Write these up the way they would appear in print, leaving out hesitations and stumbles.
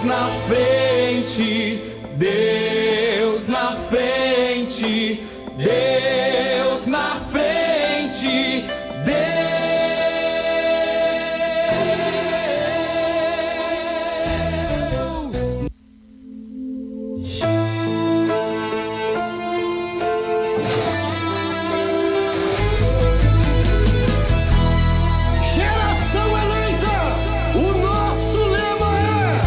na frente, Deus na frente, Deus na frente, Deus. Geração eleita, o nosso lema é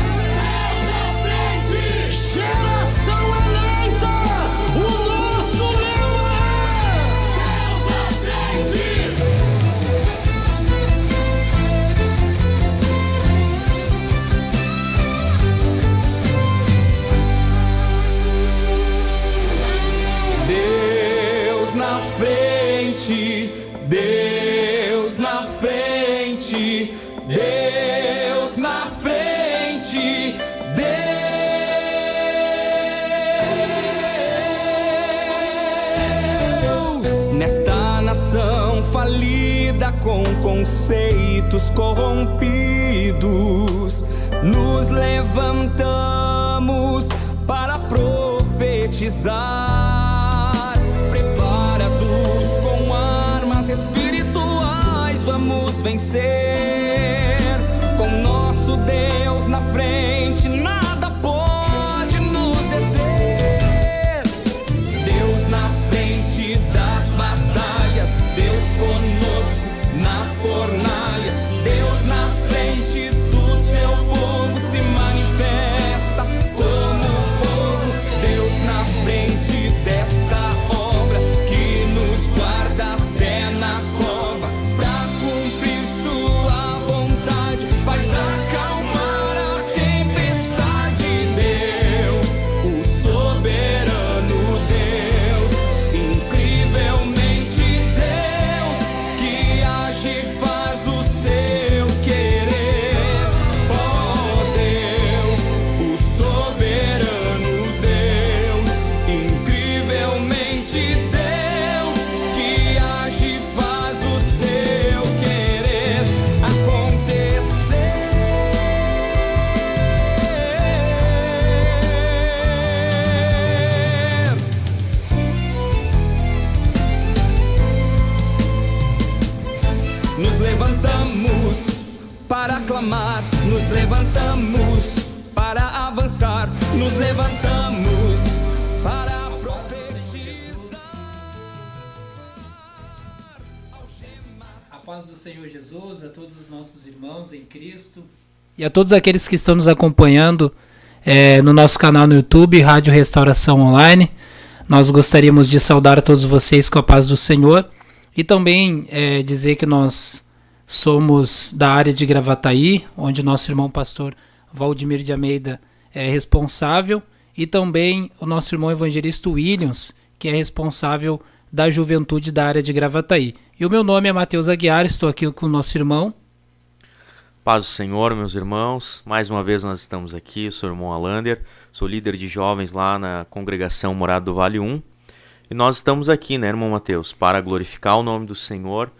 Deus à frente. Geração eleita, o nosso lema é Deus à frente. Deus na frente, Deus na frente, Deus na frente, Deus. Nesta nação falida com conceitos corrompidos, nos levantamos para profetizar. Preparados com armas espirituais, vamos vencer. Com nosso Deus na frente, nada pode nos deter. Deus na frente das batalhas, Deus conosco na fornalha. Deus na frente do seu povo se manifesta como fogo. Deus na frente desta obra que nos guarda até na cova, pra cumprir sua vontade, faz acalmar a tempestade. Deus, o soberano Deus, incrivelmente Deus, que age e faz o seu querer. Oh Deus, o soberano Deus, incrivelmente Deus, que age e faz o seu querer acontecer. Nos levantamos para clamar, nos levantamos para avançar, nos levantamos para profetizar. A paz do Senhor Jesus a todos os nossos irmãos em Cristo e a todos aqueles que estão nos acompanhando no nosso canal no YouTube, Rádio Restauração Online. Nós gostaríamos de saudar a todos vocês com a paz do Senhor e também dizer que nós somos da área de Gravataí, onde nosso irmão pastor Valdemir de Almeida é responsável, e também o nosso irmão evangelista Williams, que é responsável da juventude da área de Gravataí. E o meu nome é Matheus Aguiar, estou aqui com o nosso irmão. Paz do Senhor, meus irmãos. Mais uma vez nós estamos aqui, eu sou o irmão Alander, sou líder de jovens lá na congregação Morada do Vale 1. E nós estamos aqui, né, irmão Matheus, para glorificar o nome do Senhor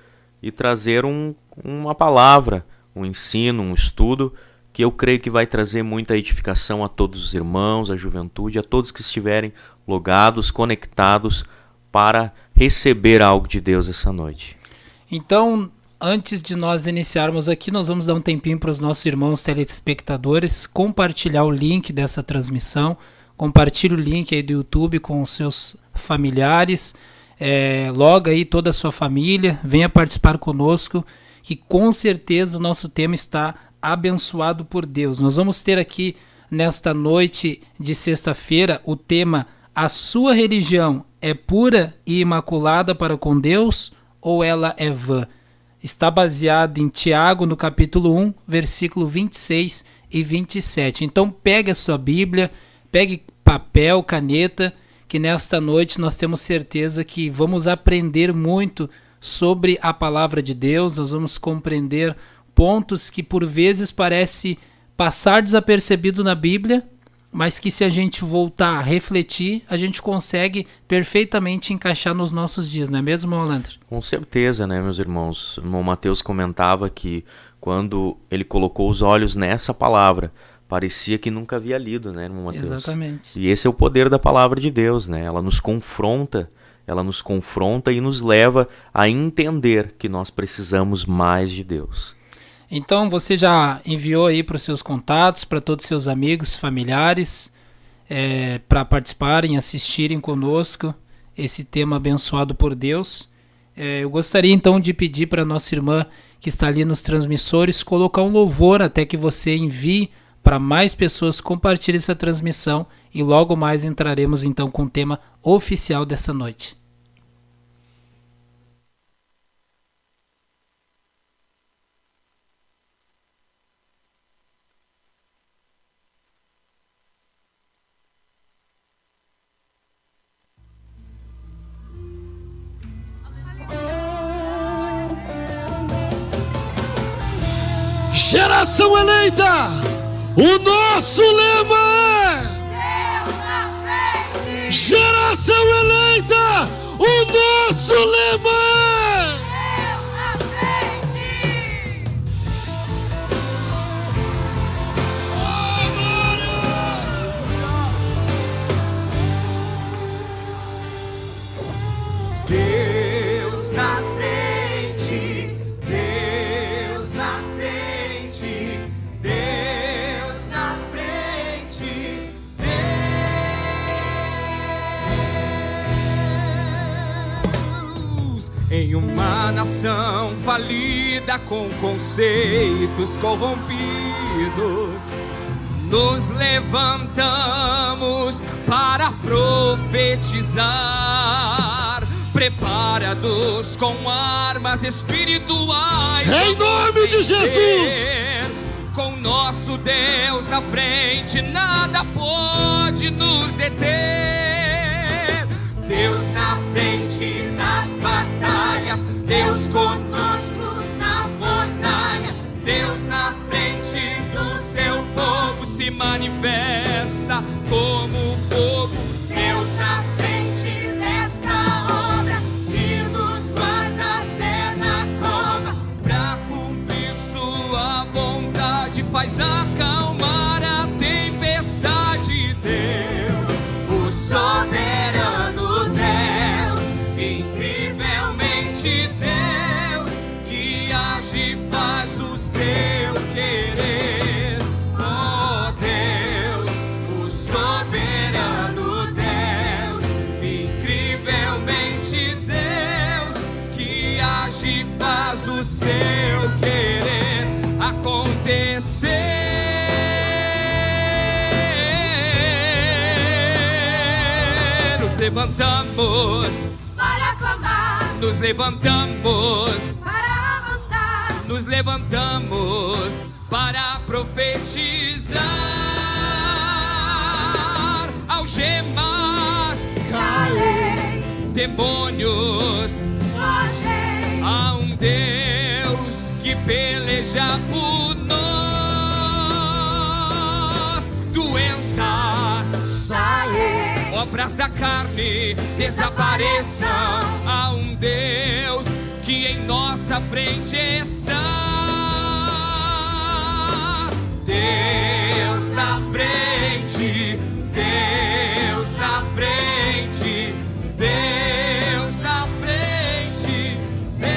e trazer uma palavra, um ensino, um estudo, que eu creio que vai trazer muita edificação a todos os irmãos, à juventude, a todos que estiverem logados, conectados, para receber algo de Deus essa noite. Então, antes de nós iniciarmos aqui, nós vamos dar um tempinho para os nossos irmãos telespectadores compartilhar o link dessa transmissão. Compartilhe o link aí do YouTube com os seus familiares. Loga aí toda a sua família. Venha participar conosco, que com certeza o nosso tema está abençoado por Deus. Nós vamos ter aqui nesta noite de sexta-feira o tema: a sua religião é pura e imaculada para com Deus ou ela é vã? Está baseado em Tiago, no capítulo 1, versículo 26 e 27. Então pegue a sua Bíblia, pegue papel, caneta, que nesta noite nós temos certeza que vamos aprender muito sobre a palavra de Deus. Nós vamos compreender pontos que por vezes parece passar desapercebido na Bíblia, mas que se a gente voltar a refletir, a gente consegue perfeitamente encaixar nos nossos dias, não é mesmo, Alander? Com certeza, né, meus irmãos? O irmão Matheus comentava que quando ele colocou os olhos nessa palavra parecia que nunca havia lido, né, irmão Mateus? Exatamente. E esse é o poder da palavra de Deus, né? Ela nos confronta e nos leva a entender que nós precisamos mais de Deus. Então você já enviou aí para os seus contatos, para todos os seus amigos, familiares, para participarem, assistirem conosco esse tema abençoado por Deus. Eu gostaria então de pedir para nossa irmã que está ali nos transmissores colocar um louvor até que você envie para mais pessoas, compartilhe essa transmissão e logo mais entraremos então com o tema oficial dessa noite. Geração eleita, o nosso lema é Deus na frente. Geração eleita, o nosso lema é Deus na frente. Deus na frente, Deus na frente, Deus na frente, Deus. Em uma nação falida com conceitos corrompidos, nos levantamos para profetizar, preparados com armas espirituais. Em nome de Jesus! Com nosso Deus na frente, nada pode nos deter. Deus na frente nas batalhas, Deus conosco na fornalha. Deus na frente do seu povo se manifesta como fogo. Deus na frente desta obra e nos guarda até na cova. Pra cumprir sua vontade, faz acalmar a tempestade. Deus, o soberano Deus, incrivelmente Deus, que age e faz o seu querer. Oh Deus, o soberano Deus, incrivelmente Deus, que age e faz o seu querer acontecer. Nos levantamos Para clamar, nos levantamos, para avançar, nos levantamos para profetizar. Algemas, calei, demônios, fogei, há um Deus que peleja por nós. Doenças, saí, obras da carne desapareçam. Há um Deus que em nossa frente está. Deus na frente, Deus na frente, Deus na frente, Deus,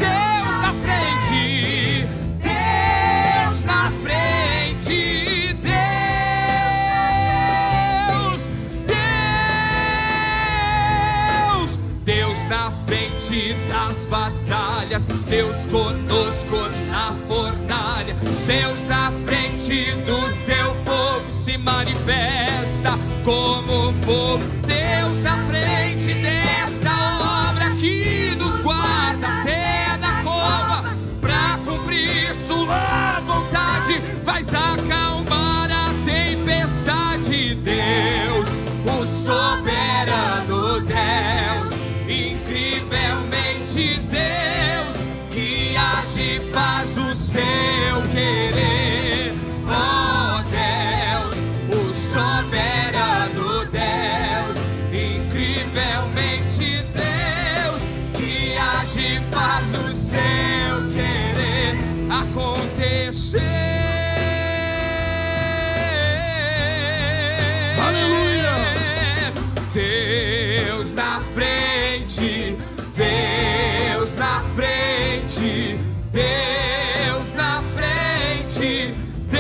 Deus na frente, Deus na frente, Deus, Deus, Deus na frente das batalhas, Deus conosco na fornalha, Deus na frente do seu povo se manifesta como fogo. Deus na frente desta obra que nos guarda até na cova, pra cumprir sua vontade, faz acalmar a tempestade. Deus, o soberano Deus, incrivelmente Deus, que age e faz o seu querer. Oh Deus, o soberano Deus, incrivelmente Deus, que age e faz o seu querer. Deus na frente, Deus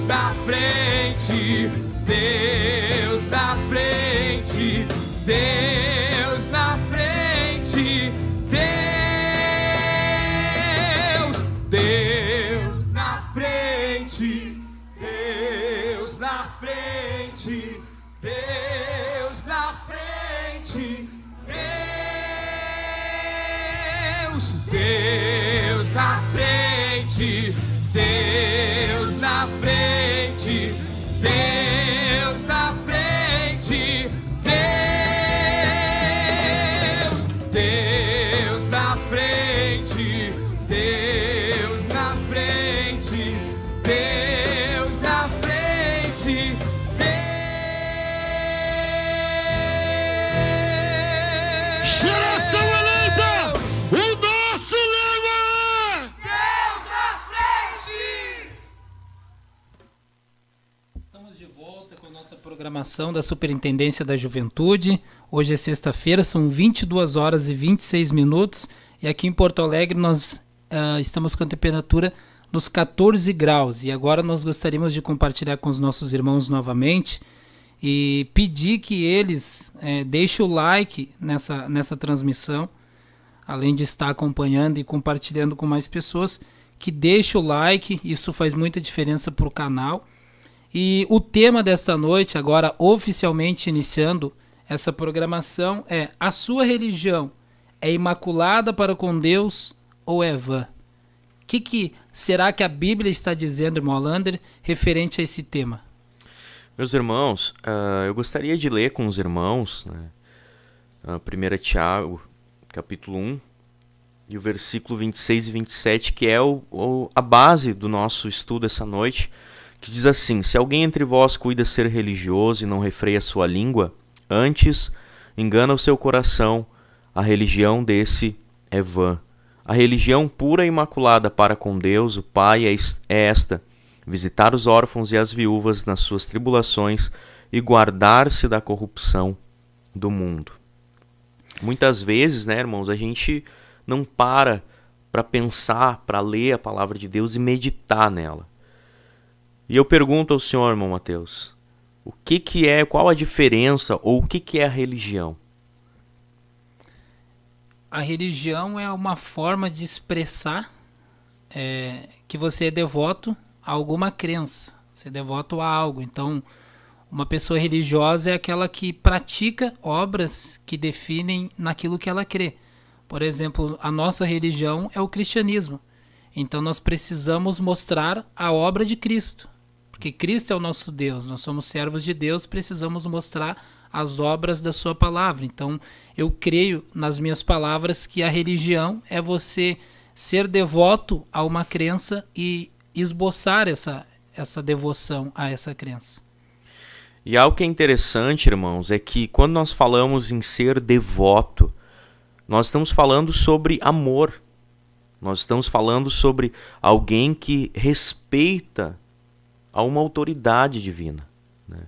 na frente, Deus na frente, Deus na frente, Deus na frente, Deus na frente, Deus na frente, Deus na frente, Deus na frente, Deus na frente, Deus na frente, Deus na frente, Deus na frente, Geração eleita, o nosso lema. Deus na frente. Estamos de volta com a nossa programação da Superintendência da Juventude. Hoje é sexta-feira, são 22 horas e 26 minutos. E aqui em Porto Alegre nós estamos com a temperatura nos 14 graus. E agora nós gostaríamos de compartilhar com os nossos irmãos novamente e pedir que eles deixem o like nessa transmissão, além de estar acompanhando e compartilhando com mais pessoas, que deixem o like, isso faz muita diferença para o canal. E o tema desta noite, agora oficialmente iniciando essa programação, é: a sua religião é imaculada para com Deus ou é vã? O que será que a Bíblia está dizendo, irmão Alander, referente a esse tema? Meus irmãos, eu gostaria de ler com os irmãos, né, 1 Tiago, capítulo 1, e o versículo 26 e 27, que é a base do nosso estudo essa noite, que diz assim: se alguém entre vós cuida ser religioso e não refreia sua língua, antes engana o seu coração, a religião desse é vã. A religião pura e imaculada para com Deus, o Pai, é esta: visitar os órfãos e as viúvas nas suas tribulações e guardar-se da corrupção do mundo. Muitas vezes, né, irmãos, a gente não para pensar, para ler a palavra de Deus e meditar nela. E eu pergunto ao senhor, irmão Mateus, qual a diferença ou o que é a religião? A religião é uma forma de expressar que você é devoto a alguma crença, você é devoto a algo. Então, uma pessoa religiosa é aquela que pratica obras que definem naquilo que ela crê. Por exemplo, a nossa religião é o cristianismo. Então, nós precisamos mostrar a obra de Cristo, porque Cristo é o nosso Deus, nós somos servos de Deus, precisamos mostrar as obras da sua palavra. Então, eu creio nas minhas palavras que a religião é você ser devoto a uma crença e esboçar essa devoção a essa crença. E algo que é interessante, irmãos, é que quando nós falamos em ser devoto, nós estamos falando sobre amor. Nós estamos falando sobre alguém que respeita a uma autoridade divina, né?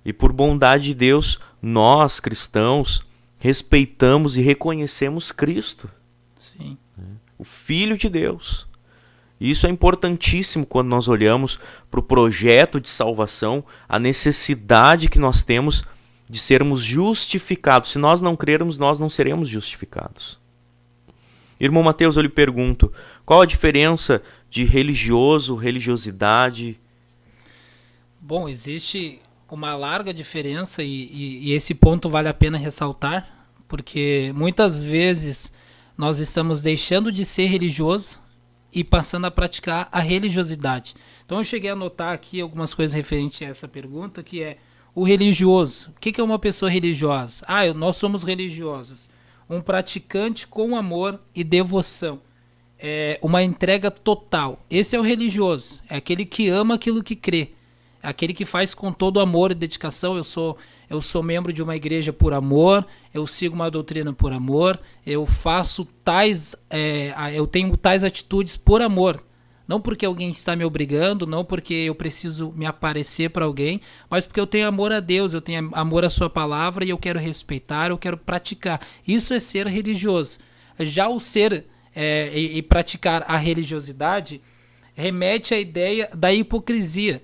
E por bondade de Deus, nós, cristãos, respeitamos e reconhecemos Cristo. Sim. O Filho de Deus. Isso é importantíssimo quando nós olhamos para o projeto de salvação, a necessidade que nós temos de sermos justificados. Se nós não crermos, nós não seremos justificados. Irmão Mateus, eu lhe pergunto, qual a diferença de religioso, religiosidade? Bom, existe uma larga diferença e esse ponto vale a pena ressaltar, porque muitas vezes nós estamos deixando de ser religioso e passando a praticar a religiosidade. Então eu cheguei a notar aqui algumas coisas referentes a essa pergunta, que é o religioso. O que é uma pessoa religiosa? Nós somos religiosos. Um praticante com amor e devoção. É uma entrega total. Esse é o religioso. É aquele que ama aquilo que crê. É aquele que faz com todo amor e dedicação. Eu sou membro de uma igreja por amor, eu sigo uma doutrina por amor, eu faço eu tenho tais atitudes por amor. Não porque alguém está me obrigando, não porque eu preciso me aparecer para alguém, mas porque eu tenho amor a Deus, eu tenho amor à sua palavra e eu quero respeitar, eu quero praticar. Isso é ser religioso. Já o ser e praticar a religiosidade remete à ideia da hipocrisia.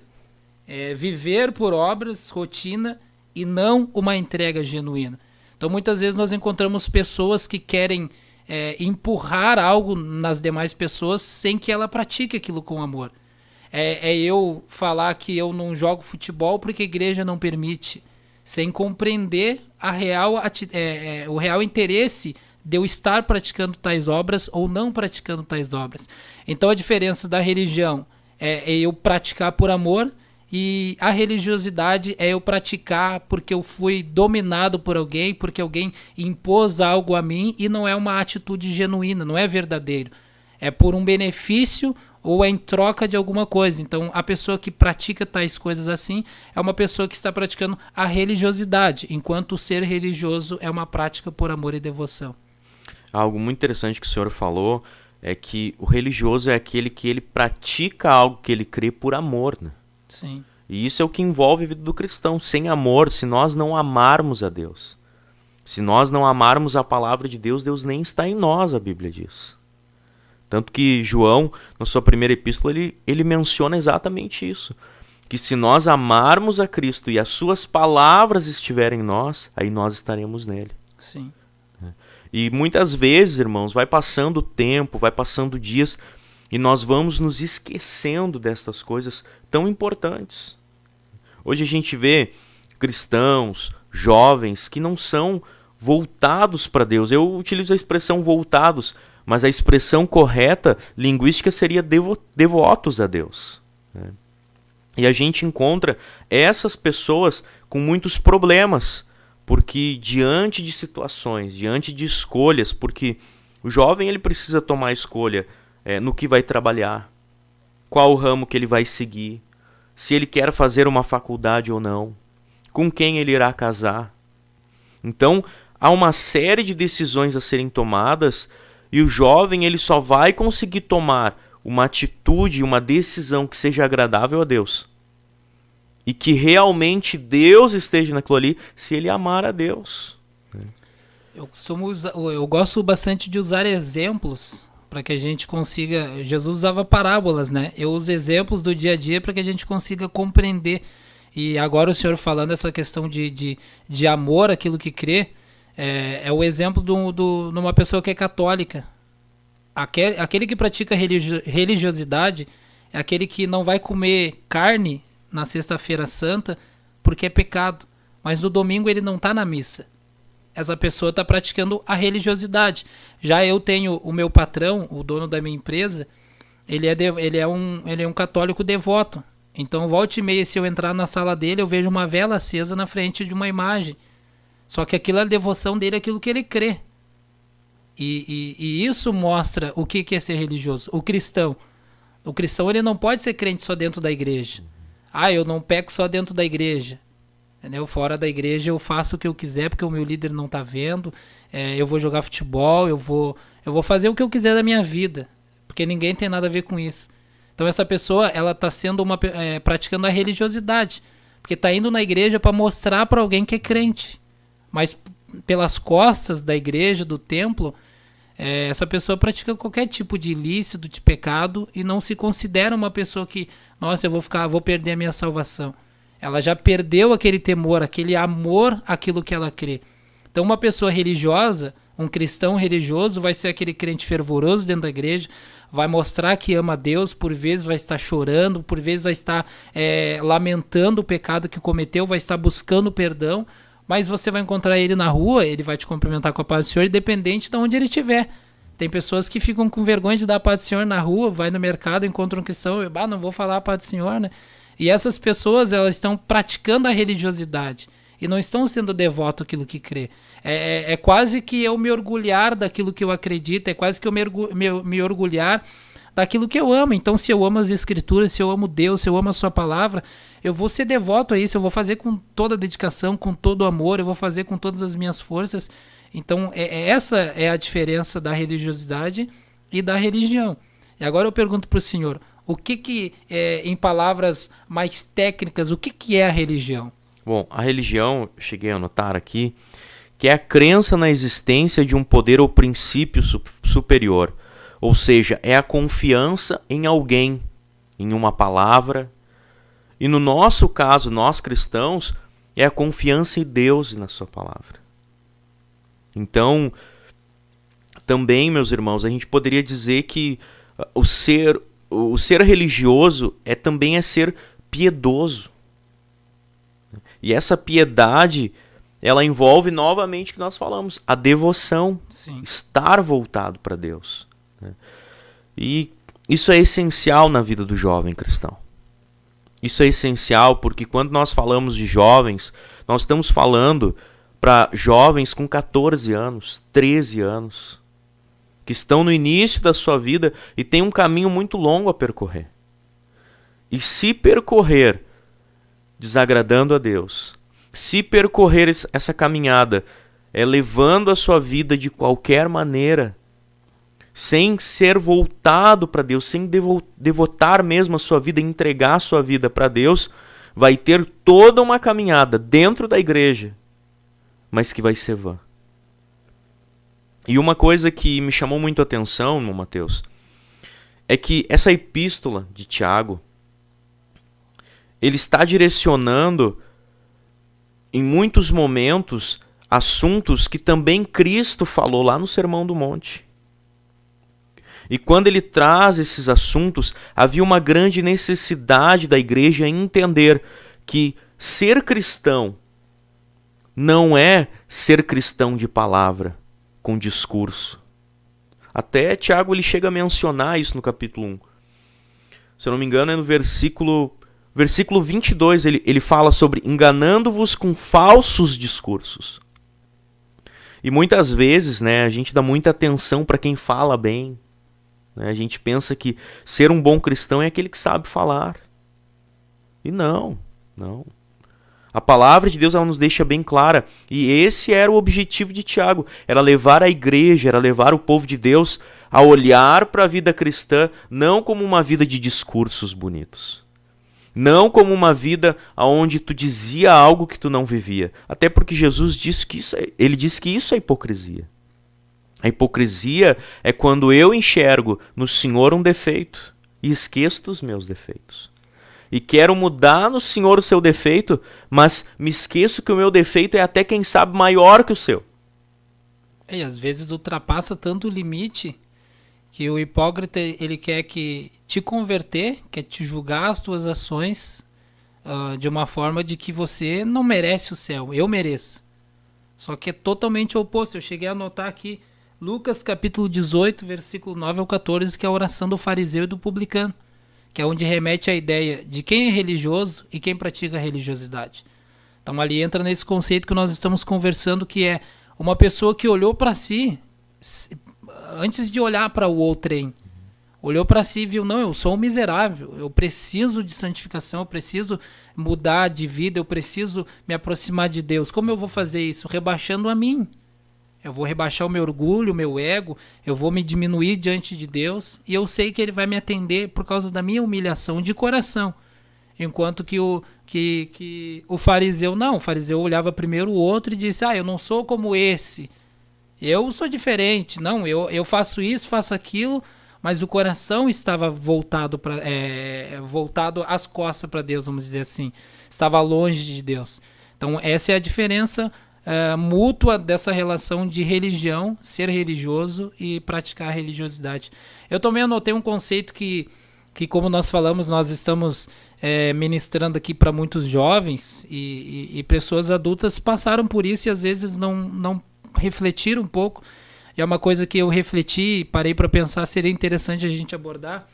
Viver por obras, rotina e não uma entrega genuína. Então muitas vezes nós encontramos pessoas que querem empurrar algo nas demais pessoas sem que ela pratique aquilo com amor. Eu falar que eu não jogo futebol porque a igreja não permite, sem compreender o real interesse de eu estar praticando tais obras ou não praticando tais obras. Então a diferença da religião é eu praticar por amor, e a religiosidade é eu praticar porque eu fui dominado por alguém, porque alguém impôs algo a mim, e não é uma atitude genuína, não é verdadeiro. É por um benefício ou é em troca de alguma coisa. Então a pessoa que pratica tais coisas assim é uma pessoa que está praticando a religiosidade, enquanto o ser religioso é uma prática por amor e devoção. Algo muito interessante que o senhor falou é que o religioso é aquele que ele pratica algo que ele crê por amor, né? Sim. E isso é o que envolve a vida do cristão. Sem amor, se nós não amarmos a Deus, se nós não amarmos a palavra de Deus, Deus nem está em nós, a Bíblia diz. Tanto que João, na sua primeira epístola, ele menciona exatamente isso. Que se nós amarmos a Cristo e as suas palavras estiverem em nós, aí nós estaremos nele. Sim. E muitas vezes, irmãos, vai passando o tempo, vai passando dias, e nós vamos nos esquecendo destas coisas tão importantes. Hoje a gente vê cristãos, jovens, que não são voltados para Deus. Eu utilizo a expressão voltados, mas a expressão correta, linguística, seria devotos a Deus. E a gente encontra essas pessoas com muitos problemas, porque diante de situações, diante de escolhas, porque o jovem ele precisa tomar a escolha no que vai trabalhar, qual o ramo que ele vai seguir, se ele quer fazer uma faculdade ou não, com quem ele irá casar. Então, há uma série de decisões a serem tomadas, e o jovem ele só vai conseguir tomar uma atitude, uma decisão que seja agradável a Deus, e que realmente Deus esteja naquilo ali, se ele amar a Deus. Eu gosto bastante de usar exemplos para que a gente consiga... Jesus usava parábolas, né? Eu uso exemplos do dia a dia para que a gente consiga compreender. E agora o senhor falando essa questão de amor, aquilo que crê, é o exemplo de uma pessoa que é católica. Aquele que pratica religiosidade é aquele que não vai comer carne na sexta-feira santa porque é pecado, mas no domingo ele não está na missa. Essa pessoa está praticando a religiosidade. Já eu tenho o meu patrão, o dono da minha empresa, ele é um católico devoto. Então, volta e meia, se eu entrar na sala dele, eu vejo uma vela acesa na frente de uma imagem. Só que aquilo é a devoção dele, aquilo que ele crê. E isso mostra o que é ser religioso. O cristão ele não pode ser crente só dentro da igreja. Eu não peco só dentro da igreja. Entendeu? Fora da igreja eu faço o que eu quiser porque o meu líder não está vendo. Eu vou jogar futebol, eu vou fazer o que eu quiser da minha vida, porque ninguém tem nada a ver com isso. Então essa pessoa ela está sendo praticando a religiosidade, porque está indo na igreja para mostrar para alguém que é crente, mas pelas costas da igreja, do templo, essa pessoa pratica qualquer tipo de ilícito, de pecado, e não se considera uma pessoa que, nossa, eu vou perder a minha salvação. Ela já perdeu aquele temor, aquele amor àquilo que ela crê. Então uma pessoa religiosa, um cristão religioso, vai ser aquele crente fervoroso dentro da igreja, vai mostrar que ama a Deus, por vezes vai estar chorando, por vezes vai estar lamentando o pecado que cometeu, vai estar buscando perdão, mas você vai encontrar ele na rua, ele vai te cumprimentar com a paz do Senhor, independente de onde ele estiver. Tem pessoas que ficam com vergonha de dar a paz do Senhor na rua, vai no mercado, encontra um cristão, não vou falar a paz do Senhor, né? E essas pessoas, elas estão praticando a religiosidade e não estão sendo devoto àquilo que crê. É quase que eu me orgulhar daquilo que eu acredito, é quase que eu me orgulhar daquilo que eu amo. Então, se eu amo as Escrituras, se eu amo Deus, se eu amo a sua palavra, eu vou ser devoto a isso, eu vou fazer com toda a dedicação, com todo o amor, eu vou fazer com todas as minhas forças. Então, essa é a diferença da religiosidade e da religião. E agora eu pergunto para o senhor, O que em palavras mais técnicas, o que é a religião? Bom, a religião, cheguei a anotar aqui, que é a crença na existência de um poder ou princípio superior. Ou seja, é a confiança em alguém, em uma palavra. E no nosso caso, nós cristãos, é a confiança em Deus e na sua palavra. Então, também, meus irmãos, a gente poderia dizer que o ser religioso também é ser piedoso. E essa piedade, ela envolve novamente o que nós falamos, a devoção, Sim. estar voltado para Deus. E isso é essencial na vida do jovem cristão. Isso é essencial porque quando nós falamos de jovens, nós estamos falando para jovens com 14 anos, 13 anos, que estão no início da sua vida e têm um caminho muito longo a percorrer. E se percorrer desagradando a Deus, se percorrer essa caminhada levando a sua vida de qualquer maneira, sem ser voltado para Deus, sem devotar mesmo a sua vida, entregar a sua vida para Deus, vai ter toda uma caminhada dentro da igreja, mas que vai ser vã. E uma coisa que me chamou muito a atenção, irmão Mateus, é que essa epístola de Tiago, ele está direcionando em muitos momentos assuntos que também Cristo falou lá no Sermão do Monte. E quando ele traz esses assuntos, havia uma grande necessidade da igreja em entender que ser cristão não é ser cristão de palavra, com discurso. Até Tiago ele chega a mencionar isso no capítulo 1. Se eu não me engano, é no versículo 22, ele fala sobre enganando-vos com falsos discursos. E muitas vezes, a gente dá muita atenção para quem fala bem. A gente pensa que ser um bom cristão é aquele que sabe falar. E não. A palavra de Deus ela nos deixa bem clara. E esse era o objetivo de Tiago. Era levar a igreja, era levar o povo de Deus a olhar para a vida cristã não como uma vida de discursos bonitos. Não como uma vida onde tu dizia algo que tu não vivia. Até porque Jesus disse que isso é hipocrisia. A hipocrisia é quando eu enxergo no Senhor um defeito e esqueço dos meus defeitos. E quero mudar no Senhor o seu defeito, mas me esqueço que o meu defeito é até, quem sabe, maior que o seu. E às vezes ultrapassa tanto o limite que o hipócrita ele quer te converter, quer te julgar as tuas ações de uma forma de que você não merece o céu, eu mereço. Só que é totalmente o oposto. Eu cheguei a anotar aqui Lucas capítulo 18, versículo 9 ao 14, que é a oração do fariseu e do publicano, que é onde remete a ideia de quem é religioso e quem pratica a religiosidade. Então ali entra nesse conceito que nós estamos conversando, que é uma pessoa que olhou para si, antes de olhar para o outrem, olhou para si e viu, não, eu sou um miserável, eu preciso de santificação, eu preciso mudar de vida, eu preciso me aproximar de Deus. Como eu vou fazer isso? Rebaixando a mim. Eu vou rebaixar o meu orgulho, o meu ego, eu vou me diminuir diante de Deus e eu sei que Ele vai me atender por causa da minha humilhação de coração. Enquanto que o fariseu, não, o fariseu olhava primeiro o outro e disse, eu não sou como esse, eu sou diferente, não, eu faço isso, faço aquilo, mas o coração estava voltado às costas para Deus, vamos dizer assim, estava longe de Deus. Então essa é a diferença mútua dessa relação de religião, ser religioso e praticar a religiosidade. Eu também anotei um conceito que como nós falamos, nós estamos ministrando aqui para muitos jovens e pessoas adultas passaram por isso e às vezes não refletiram um pouco. E é uma coisa que eu refleti e parei para pensar, seria interessante a gente abordar,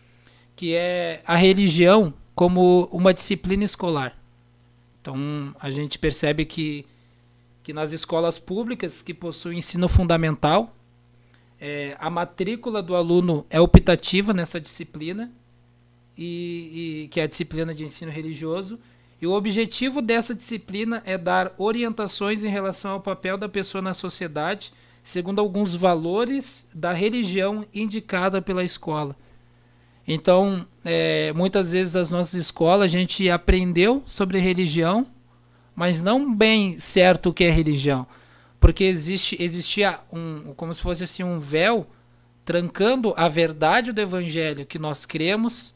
que é a religião como uma disciplina escolar. Então a gente percebe que nas escolas públicas que possuem ensino fundamental, a matrícula do aluno é optativa nessa disciplina, e que é a disciplina de ensino religioso, e o objetivo dessa disciplina é dar orientações em relação ao papel da pessoa na sociedade, segundo alguns valores da religião indicada pela escola. Então, muitas vezes as nossas escolas a gente aprendeu sobre religião, mas não bem certo o que é religião. Porque existia como se fosse assim, um véu trancando a verdade do evangelho que nós cremos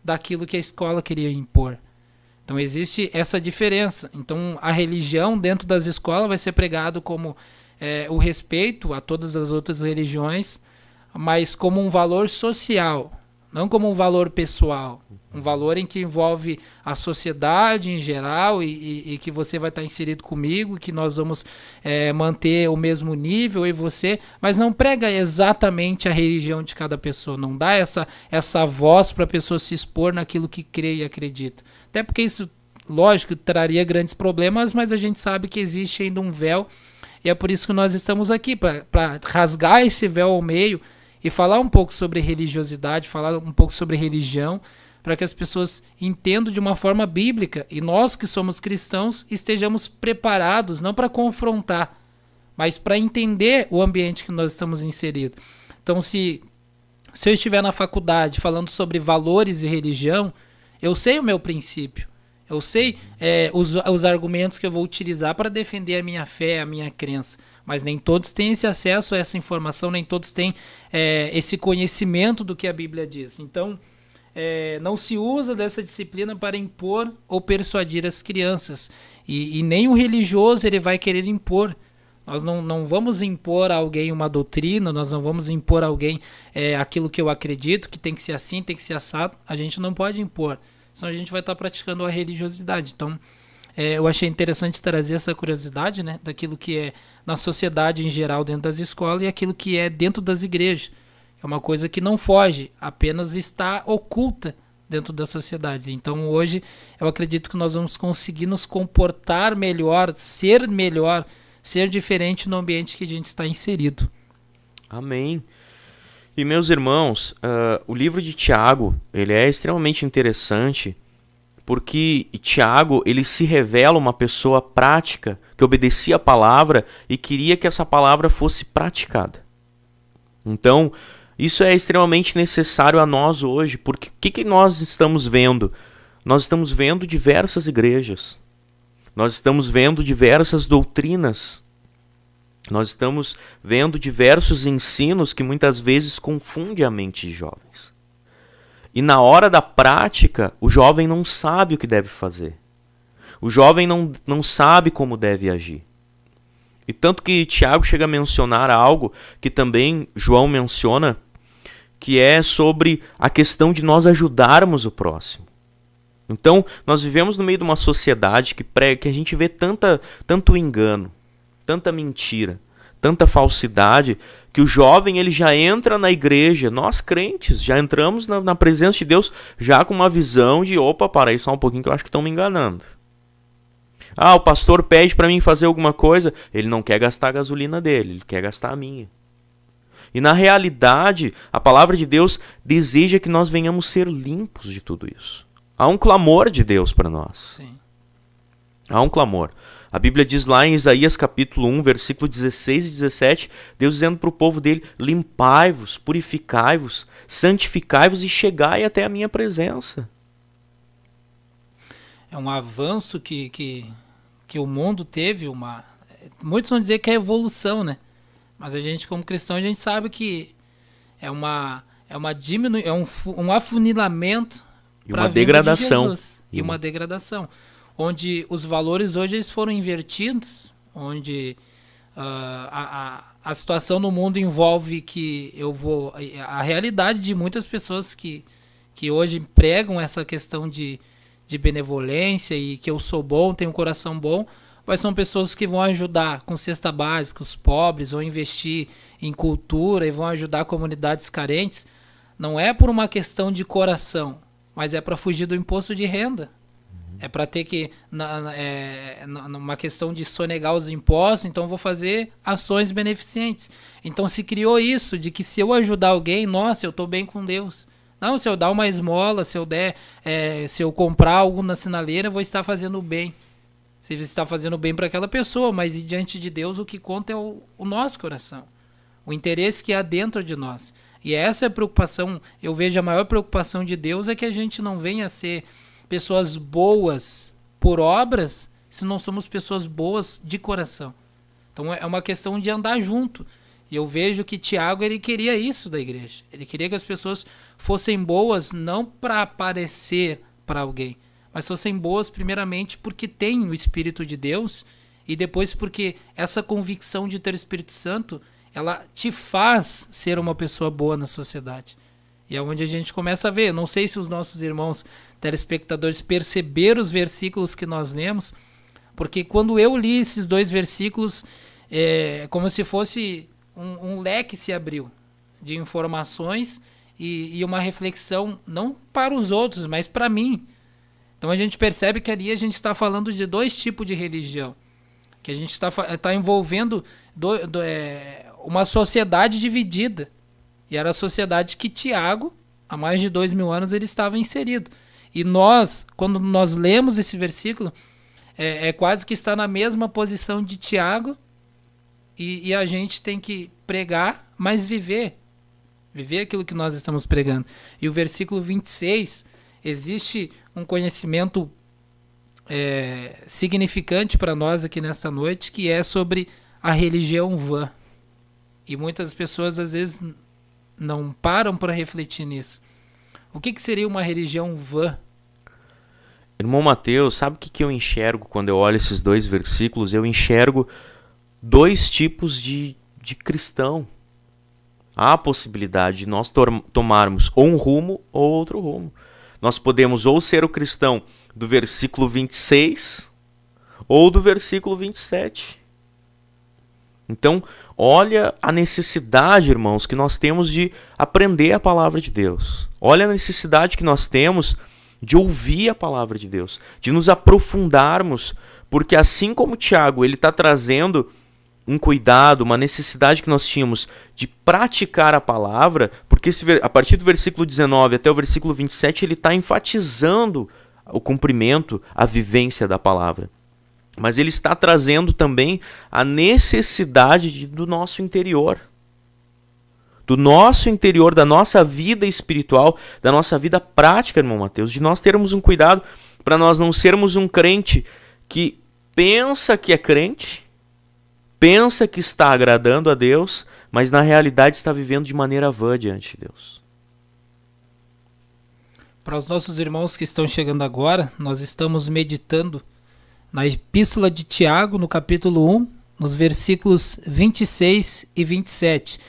daquilo que a escola queria impor. Então existe essa diferença. Então a religião dentro das escolas vai ser pregado como o respeito a todas as outras religiões, mas como um valor social, não como um valor pessoal. Um valor em que envolve a sociedade em geral e que você vai estar inserido comigo, que nós vamos manter o mesmo nível e você, mas não prega exatamente a religião de cada pessoa, não dá essa voz para a pessoa se expor naquilo que crê e acredita. Até porque isso, lógico, traria grandes problemas, mas a gente sabe que existe ainda um véu e é por isso que nós estamos aqui, para rasgar esse véu ao meio e falar um pouco sobre religiosidade, falar um pouco sobre religião, para que as pessoas entendam de uma forma bíblica e nós que somos cristãos estejamos preparados, não para confrontar, mas para entender o ambiente que nós estamos inseridos. Então, se eu estiver na faculdade falando sobre valores e religião, eu sei o meu princípio, eu sei os argumentos que eu vou utilizar para defender a minha fé, a minha crença. Mas nem todos têm esse acesso a essa informação, nem todos têm esse conhecimento do que a Bíblia diz. Então, não se usa dessa disciplina para impor ou persuadir as crianças. E nem o religioso ele vai querer impor. Nós não vamos impor a alguém uma doutrina, nós não vamos impor a alguém aquilo que eu acredito, que tem que ser assim, tem que ser assado. A gente não pode impor, senão a gente vai estar praticando a religiosidade. Então, eu achei interessante trazer essa curiosidade, né, daquilo que é na sociedade em geral dentro das escolas e aquilo que é dentro das igrejas. É uma coisa que não foge, apenas está oculta dentro das sociedades. Então hoje eu acredito que nós vamos conseguir nos comportar melhor, ser diferente no ambiente que a gente está inserido. Amém. E meus irmãos, o livro de Tiago, ele é extremamente interessante, porque Tiago, ele se revela uma pessoa prática, que obedecia a palavra e queria que essa palavra fosse praticada. Então, isso é extremamente necessário a nós hoje, porque o que nós estamos vendo? Nós estamos vendo diversas igrejas, nós estamos vendo diversas doutrinas, nós estamos vendo diversos ensinos que muitas vezes confundem a mente de jovens. E na hora da prática, o jovem não sabe o que deve fazer. O jovem não sabe como deve agir. E tanto que Tiago chega a mencionar algo que também João menciona, que é sobre a questão de nós ajudarmos o próximo. Então, nós vivemos no meio de uma sociedade que a gente vê tanto engano, tanta mentira, tanta falsidade, que o jovem ele já entra na igreja, nós crentes, já entramos na presença de Deus já com uma visão de, opa, para aí só um pouquinho que eu acho que estão me enganando. Ah, o pastor pede para mim fazer alguma coisa, ele não quer gastar a gasolina dele, ele quer gastar a minha. E na realidade, a palavra de Deus deseja que nós venhamos ser limpos de tudo isso. Há um clamor de Deus para nós. Sim. Há um clamor. A Bíblia diz lá em Isaías capítulo 1, versículo 16 e 17, Deus dizendo para o povo dele, limpai-vos, purificai-vos, santificai-vos e chegai até a minha presença. É um avanço que o mundo teve, muitos vão dizer que é evolução, né? Mas a gente, como cristão, a gente sabe que é um afunilamento para a degradação. De Jesus, e uma degradação, onde os valores hoje eles foram invertidos, onde a situação no mundo envolve que a realidade de muitas pessoas que hoje pregam essa questão de benevolência e que eu sou bom, tenho um coração bom, mas são pessoas que vão ajudar com cesta básica, os pobres, vão investir em cultura e vão ajudar comunidades carentes. Não é por uma questão de coração, mas é para fugir do imposto de renda. É para ter que, numa questão de sonegar os impostos, então vou fazer ações beneficentes. Então se criou isso, de que se eu ajudar alguém, nossa, eu estou bem com Deus. Não, se eu dar uma esmola, se eu comprar algo na sinaleira, eu vou estar fazendo bem. Você está fazendo bem para aquela pessoa, mas diante de Deus o que conta é o nosso coração. O interesse que há dentro de nós. E essa é a preocupação, eu vejo a maior preocupação de Deus é que a gente não venha a ser pessoas boas por obras se não somos pessoas boas de coração. Então é uma questão de andar junto. E eu vejo que Tiago, ele queria isso da igreja. Ele queria que as pessoas fossem boas não para aparecer para alguém, mas fossem boas primeiramente porque têm o Espírito de Deus e depois porque essa convicção de ter o Espírito Santo, ela te faz ser uma pessoa boa na sociedade. E é onde a gente começa a ver. Não sei se os nossos irmãos telespectadores perceberam os versículos que nós lemos, porque quando eu li esses 2 versículos, é como se fosse um leque se abriu de informações e uma reflexão, não para os outros, mas para mim. Então a gente percebe que ali a gente está falando de 2 tipos de religião, que a gente está envolvendo uma sociedade dividida. E era a sociedade que Tiago, há mais de 2000 anos, ele estava inserido. E nós, quando nós lemos esse versículo, é quase que está na mesma posição de Tiago, e a gente tem que pregar, mas viver aquilo que nós estamos pregando. E o versículo 26, existe um conhecimento significante para nós aqui nesta noite, que é sobre a religião vã. E muitas pessoas às vezes não param para refletir nisso. O que seria uma religião vã? Irmão Mateus, sabe o que eu enxergo quando eu olho esses 2 versículos? Eu enxergo 2 tipos de cristão. Há a possibilidade de nós tomarmos ou um rumo ou outro rumo. Nós podemos ou ser o cristão do versículo 26 ou do versículo 27. Então, olha a necessidade, irmãos, que nós temos de aprender a palavra de Deus. Olha a necessidade que nós temos de ouvir a palavra de Deus, de nos aprofundarmos, porque assim como Tiago, ele está trazendo um cuidado, uma necessidade que nós tínhamos de praticar a palavra, porque a partir do versículo 19 até o versículo 27, ele está enfatizando o cumprimento, a vivência da palavra. Mas ele está trazendo também a necessidade do nosso interior. Do nosso interior, da nossa vida espiritual, da nossa vida prática, irmão Mateus, de nós termos um cuidado para nós não sermos um crente que pensa que é crente, pensa que está agradando a Deus, mas na realidade está vivendo de maneira vã diante de Deus. Para os nossos irmãos que estão chegando agora, nós estamos meditando na Epístola de Tiago, no capítulo 1, nos versículos 26 e 27.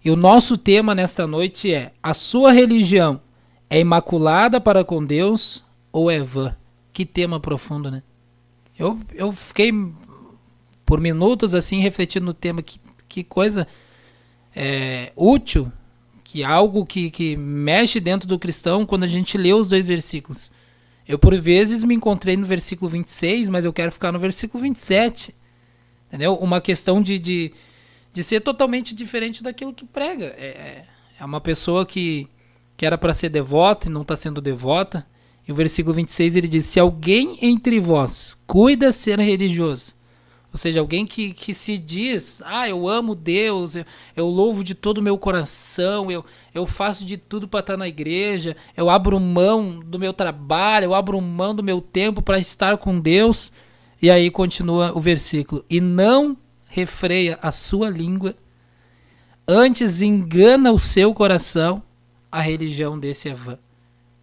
E o nosso tema nesta noite é: a sua religião é imaculada para com Deus ou é vã? Que tema profundo, né? Eu fiquei por minutos assim refletindo no tema, que coisa útil, que algo que mexe dentro do cristão quando a gente lê os 2 versículos. Eu por vezes me encontrei no versículo 26, mas eu quero ficar no versículo 27. Entendeu? Uma questão de ser totalmente diferente daquilo que prega. É uma pessoa que era para ser devota e não está sendo devota. E o versículo 26 ele diz: se alguém entre vós cuida ser religioso, ou seja, alguém que se diz, eu amo Deus, eu louvo de todo o meu coração, eu faço de tudo para estar na igreja, eu abro mão do meu trabalho, eu abro mão do meu tempo para estar com Deus. E aí continua o versículo: e não refreia a sua língua, antes engana o seu coração, a religião desse é vã.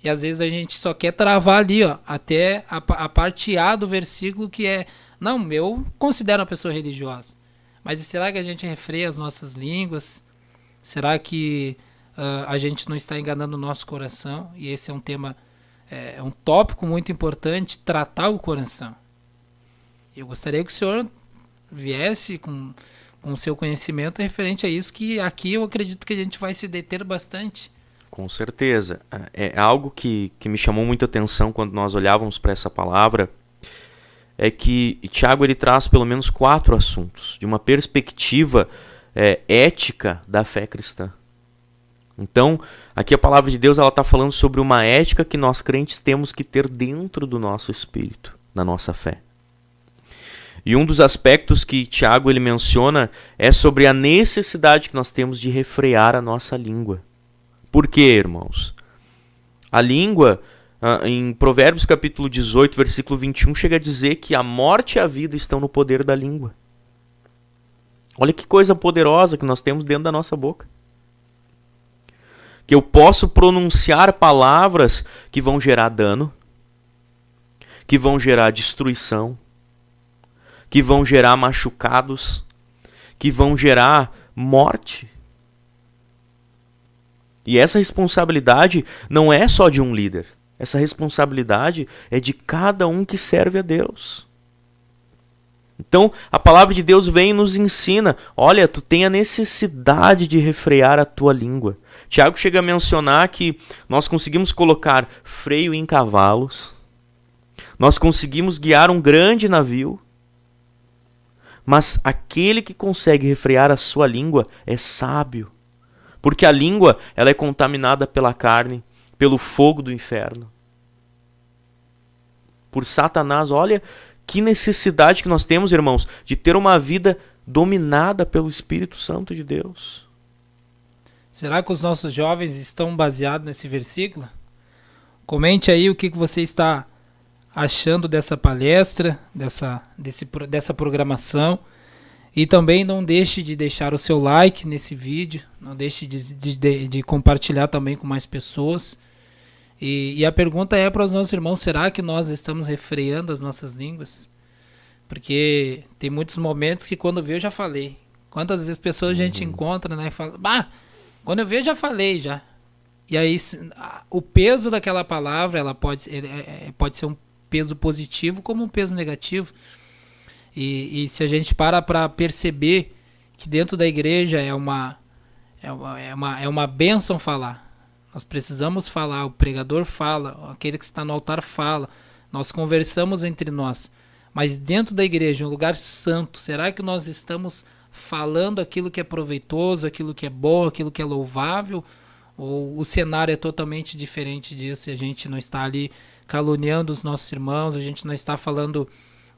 E às vezes a gente só quer travar ali, até a parte A do versículo, que é: não, eu considero uma pessoa religiosa. Mas será que a gente refreia as nossas línguas? Será que a gente não está enganando o nosso coração? E esse é um tema, um tópico muito importante, tratar o coração. Eu gostaria que o senhor viesse com o seu conhecimento referente a isso, que aqui eu acredito que a gente vai se deter bastante. Com certeza. É algo que me chamou muita atenção quando nós olhávamos para essa palavra, é que Tiago ele traz pelo menos 4 assuntos, de uma perspectiva ética da fé cristã. Então, aqui a palavra de Deus está falando sobre uma ética que nós crentes temos que ter dentro do nosso espírito, da nossa fé. E um dos aspectos que Tiago ele menciona é sobre a necessidade que nós temos de refrear a nossa língua. Por quê, irmãos? A língua, em Provérbios capítulo 18, versículo 21, chega a dizer que a morte e a vida estão no poder da língua. Olha que coisa poderosa que nós temos dentro da nossa boca. Que eu posso pronunciar palavras que vão gerar dano, que vão gerar destruição, que vão gerar machucados, que vão gerar morte. E essa responsabilidade não é só de um líder. Essa responsabilidade é de cada um que serve a Deus. Então, a palavra de Deus vem e nos ensina. Olha, tu tem a necessidade de refrear a tua língua. Tiago chega a mencionar que nós conseguimos colocar freio em cavalos. Nós conseguimos guiar um grande navio. Mas aquele que consegue refrear a sua língua é sábio. Porque a língua, ela é contaminada pela carne, pelo fogo do inferno. Por Satanás. Olha que necessidade que nós temos, irmãos, de ter uma vida dominada pelo Espírito Santo de Deus. Será que os nossos jovens estão baseados nesse versículo? Comente aí o que você está achando dessa palestra, dessa programação. E também não deixe de deixar o seu like nesse vídeo. Não deixe de compartilhar também com mais pessoas. E a pergunta é para os nossos irmãos, será que nós estamos refreando as nossas línguas? Porque tem muitos momentos que quando eu vejo eu já falei. Quantas vezes pessoas a gente encontra, né, e fala, quando eu vejo já falei já. E aí o peso daquela palavra, ela pode ser um peso positivo como um peso negativo. E se a gente para perceber que dentro da igreja é uma bênção falar. Nós precisamos falar, o pregador fala, aquele que está no altar fala, nós conversamos entre nós. Mas dentro da igreja, um lugar santo, será que nós estamos falando aquilo que é proveitoso, aquilo que é bom, aquilo que é louvável? Ou o cenário é totalmente diferente disso e a gente não está ali caluniando os nossos irmãos, a gente não está falando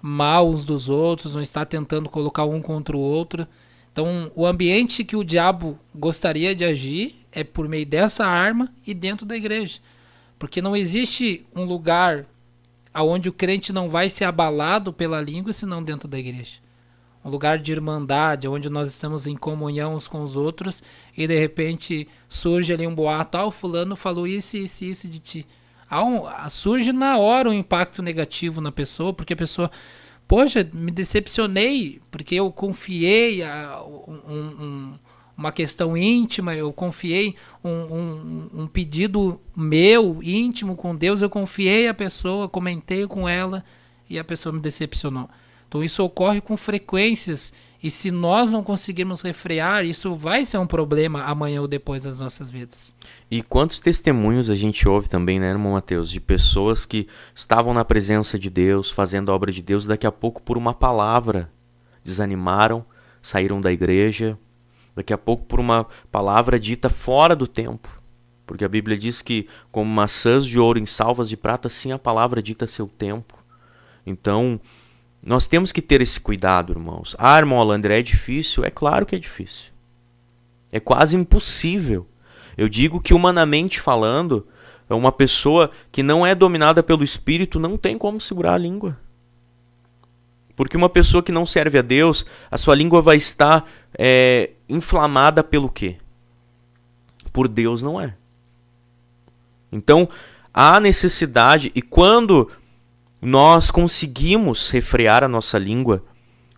mal uns dos outros, não está tentando colocar um contra o outro? Então, o ambiente que o diabo gostaria de agir é por meio dessa arma e dentro da igreja. Porque não existe um lugar onde o crente não vai ser abalado pela língua, senão dentro da igreja. Um lugar de irmandade, onde nós estamos em comunhão uns com os outros e de repente surge ali um boato, fulano falou isso de ti. Surge na hora um impacto negativo na pessoa, porque a pessoa... Poxa, me decepcionei, porque eu confiei uma questão íntima, eu confiei um pedido meu, íntimo com Deus, eu confiei a pessoa, comentei com ela e a pessoa me decepcionou. Então isso ocorre com frequências e se nós não conseguirmos refrear, isso vai ser um problema amanhã ou depois das nossas vidas. E quantos testemunhos a gente ouve também, né, irmão Mateus, de pessoas que estavam na presença de Deus, fazendo a obra de Deus, daqui a pouco por uma palavra desanimaram, saíram da igreja, daqui a pouco por uma palavra dita fora do tempo. Porque a Bíblia diz que como maçãs de ouro em salvas de prata, assim a palavra dita a seu tempo. Então, nós temos que ter esse cuidado, irmãos. Irmão Alander, é difícil? É claro que é difícil. É quase impossível. Eu digo que humanamente falando, uma pessoa que não é dominada pelo Espírito não tem como segurar a língua. Porque uma pessoa que não serve a Deus, a sua língua vai estar inflamada pelo quê? Por Deus não é. Então, há necessidade, e quando nós conseguimos refrear a nossa língua,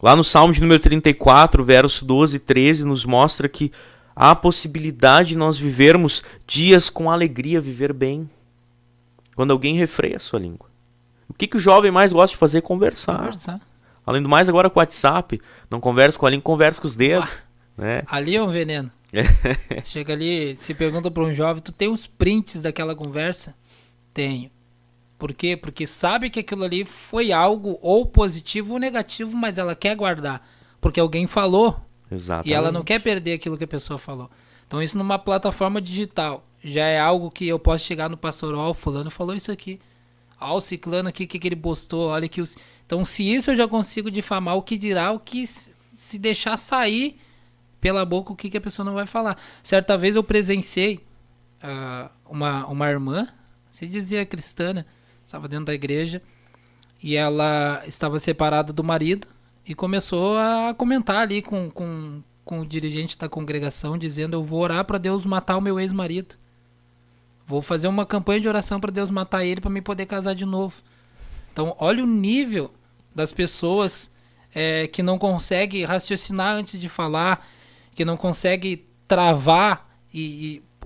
lá no Salmo de número 34, verso 12 e 13, nos mostra que há a possibilidade de nós vivermos dias com alegria, viver bem. Quando alguém refreia a sua língua. O que o jovem mais gosta de fazer é conversar. Além do mais, agora com o WhatsApp, não conversa com a língua, conversa com os dedos. Né? Ali é um veneno. Chega ali, se pergunta para um jovem, tu tem os prints daquela conversa? Tenho. Por quê? Porque sabe que aquilo ali foi algo ou positivo ou negativo, mas ela quer guardar. Porque alguém falou. Exatamente. E ela não quer perder aquilo que a pessoa falou. Então isso numa plataforma digital já é algo que eu posso chegar no pastor, o fulano falou isso aqui. O ciclano aqui, o que ele postou, olha que os... Então se isso eu já consigo difamar, o que dirá, o que se deixar sair pela boca, o que a pessoa não vai falar. Certa vez eu presenciei uma irmã, se dizia cristã, né? Estava dentro da igreja e ela estava separada do marido e começou a comentar ali com o dirigente da congregação, dizendo: eu vou orar para Deus matar o meu ex-marido. Vou fazer uma campanha de oração para Deus matar ele para me poder casar de novo. Então, olha o nível das pessoas que não conseguem raciocinar antes de falar, que não conseguem travar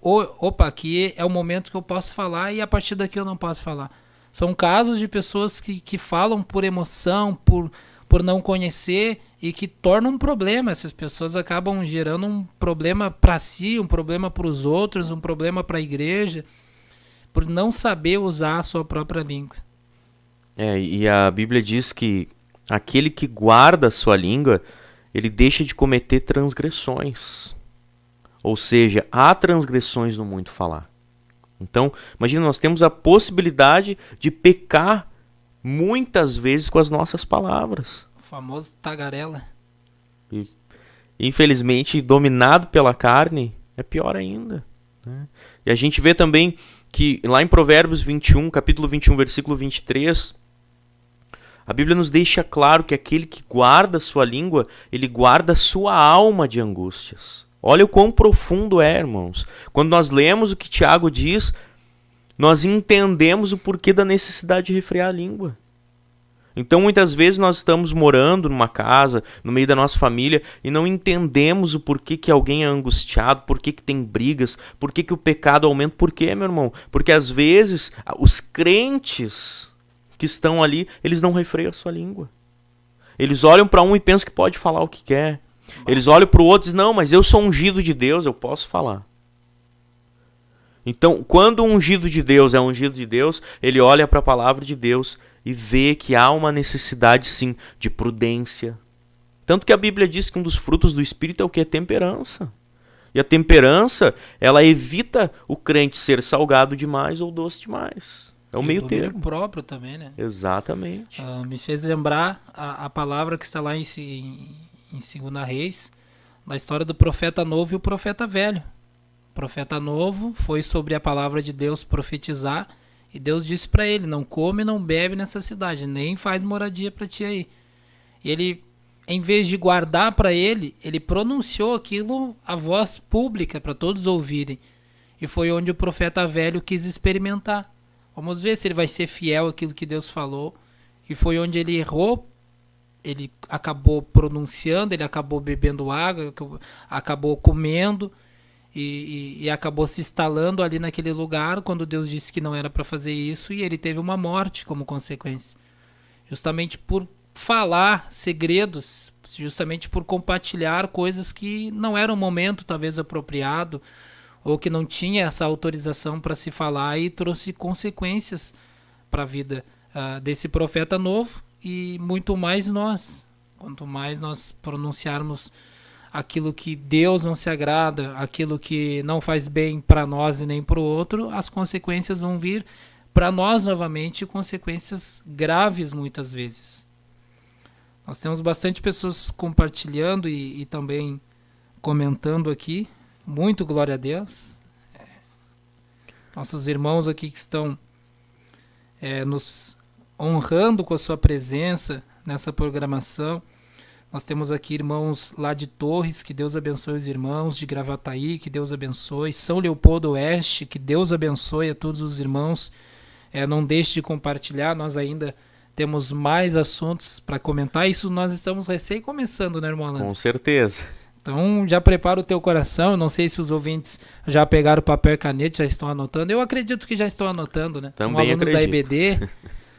opa, aqui é o momento que eu posso falar e a partir daqui eu não posso falar. São casos de pessoas que falam por emoção, por não conhecer e que tornam um problema. Essas pessoas acabam gerando um problema para si, um problema para os outros, um problema para a igreja, por não saber usar a sua própria língua. E a Bíblia diz que aquele que guarda a sua língua, ele deixa de cometer transgressões. Ou seja, há transgressões no muito falar. Então, imagina, nós temos a possibilidade de pecar muitas vezes com as nossas palavras. O famoso tagarela. E, infelizmente, dominado pela carne, é pior ainda, né? E a gente vê também que lá em Provérbios 21, capítulo 21, versículo 23, a Bíblia nos deixa claro que aquele que guarda a sua língua, ele guarda a sua alma de angústias. Olha o quão profundo é, irmãos. Quando nós lemos o que Tiago diz, nós entendemos o porquê da necessidade de refrear a língua. Então, muitas vezes nós estamos morando numa casa, no meio da nossa família, e não entendemos o porquê que alguém é angustiado, porquê que tem brigas, porquê que o pecado aumenta. Por quê, meu irmão? Porque às vezes os crentes que estão ali, eles não refreiam a sua língua. Eles olham para um e pensam que pode falar o que quer. Eles olham para o outro e dizem: não, mas eu sou ungido de Deus, eu posso falar. Então, quando o ungido de Deus é ungido de Deus, ele olha para a palavra de Deus e vê que há uma necessidade, sim, de prudência. Tanto que a Bíblia diz que um dos frutos do Espírito é o que? É temperança. E a temperança, ela evita o crente ser salgado demais ou doce demais. É o meio termo. O próprio também, né? Exatamente. Me fez lembrar a palavra que está lá em 2 Reis, da história do profeta novo e o profeta velho. O profeta novo foi sobre a palavra de Deus profetizar, e Deus disse para ele: não come, não bebe nessa cidade, nem faz moradia para ti aí. E ele, em vez de guardar para ele, ele pronunciou aquilo a voz pública para todos ouvirem. E foi onde o profeta velho quis experimentar. Vamos ver se ele vai ser fiel àquilo que Deus falou. E foi onde ele errou. Ele acabou pronunciando, ele acabou bebendo água, acabou comendo e acabou se instalando ali naquele lugar quando Deus disse que não era para fazer isso, e ele teve uma morte como consequência. Justamente por falar segredos, justamente por compartilhar coisas que não era um momento talvez apropriado, ou que não tinha essa autorização para se falar, e trouxe consequências para a vida desse profeta novo. E muito mais nós, quanto mais nós pronunciarmos aquilo que Deus não se agrada, aquilo que não faz bem para nós e nem para o outro, as consequências vão vir para nós novamente, consequências graves muitas vezes. Nós temos bastante pessoas compartilhando e também comentando aqui, muito glória a Deus. Nossos irmãos aqui que estão nos honrando com a sua presença nessa programação. Nós temos aqui irmãos lá de Torres, que Deus abençoe os irmãos, de Gravataí, que Deus abençoe, São Leopoldo Oeste, que Deus abençoe a todos os irmãos. Não deixe de compartilhar, nós ainda temos mais assuntos para comentar. Isso nós estamos recém começando, né, irmão Alan? Com certeza. Então já prepara o teu coração. Eu não sei se os ouvintes já pegaram papel e caneta, já estão anotando. Eu acredito que já estão anotando, né? Também são alunos acredito. da EBD,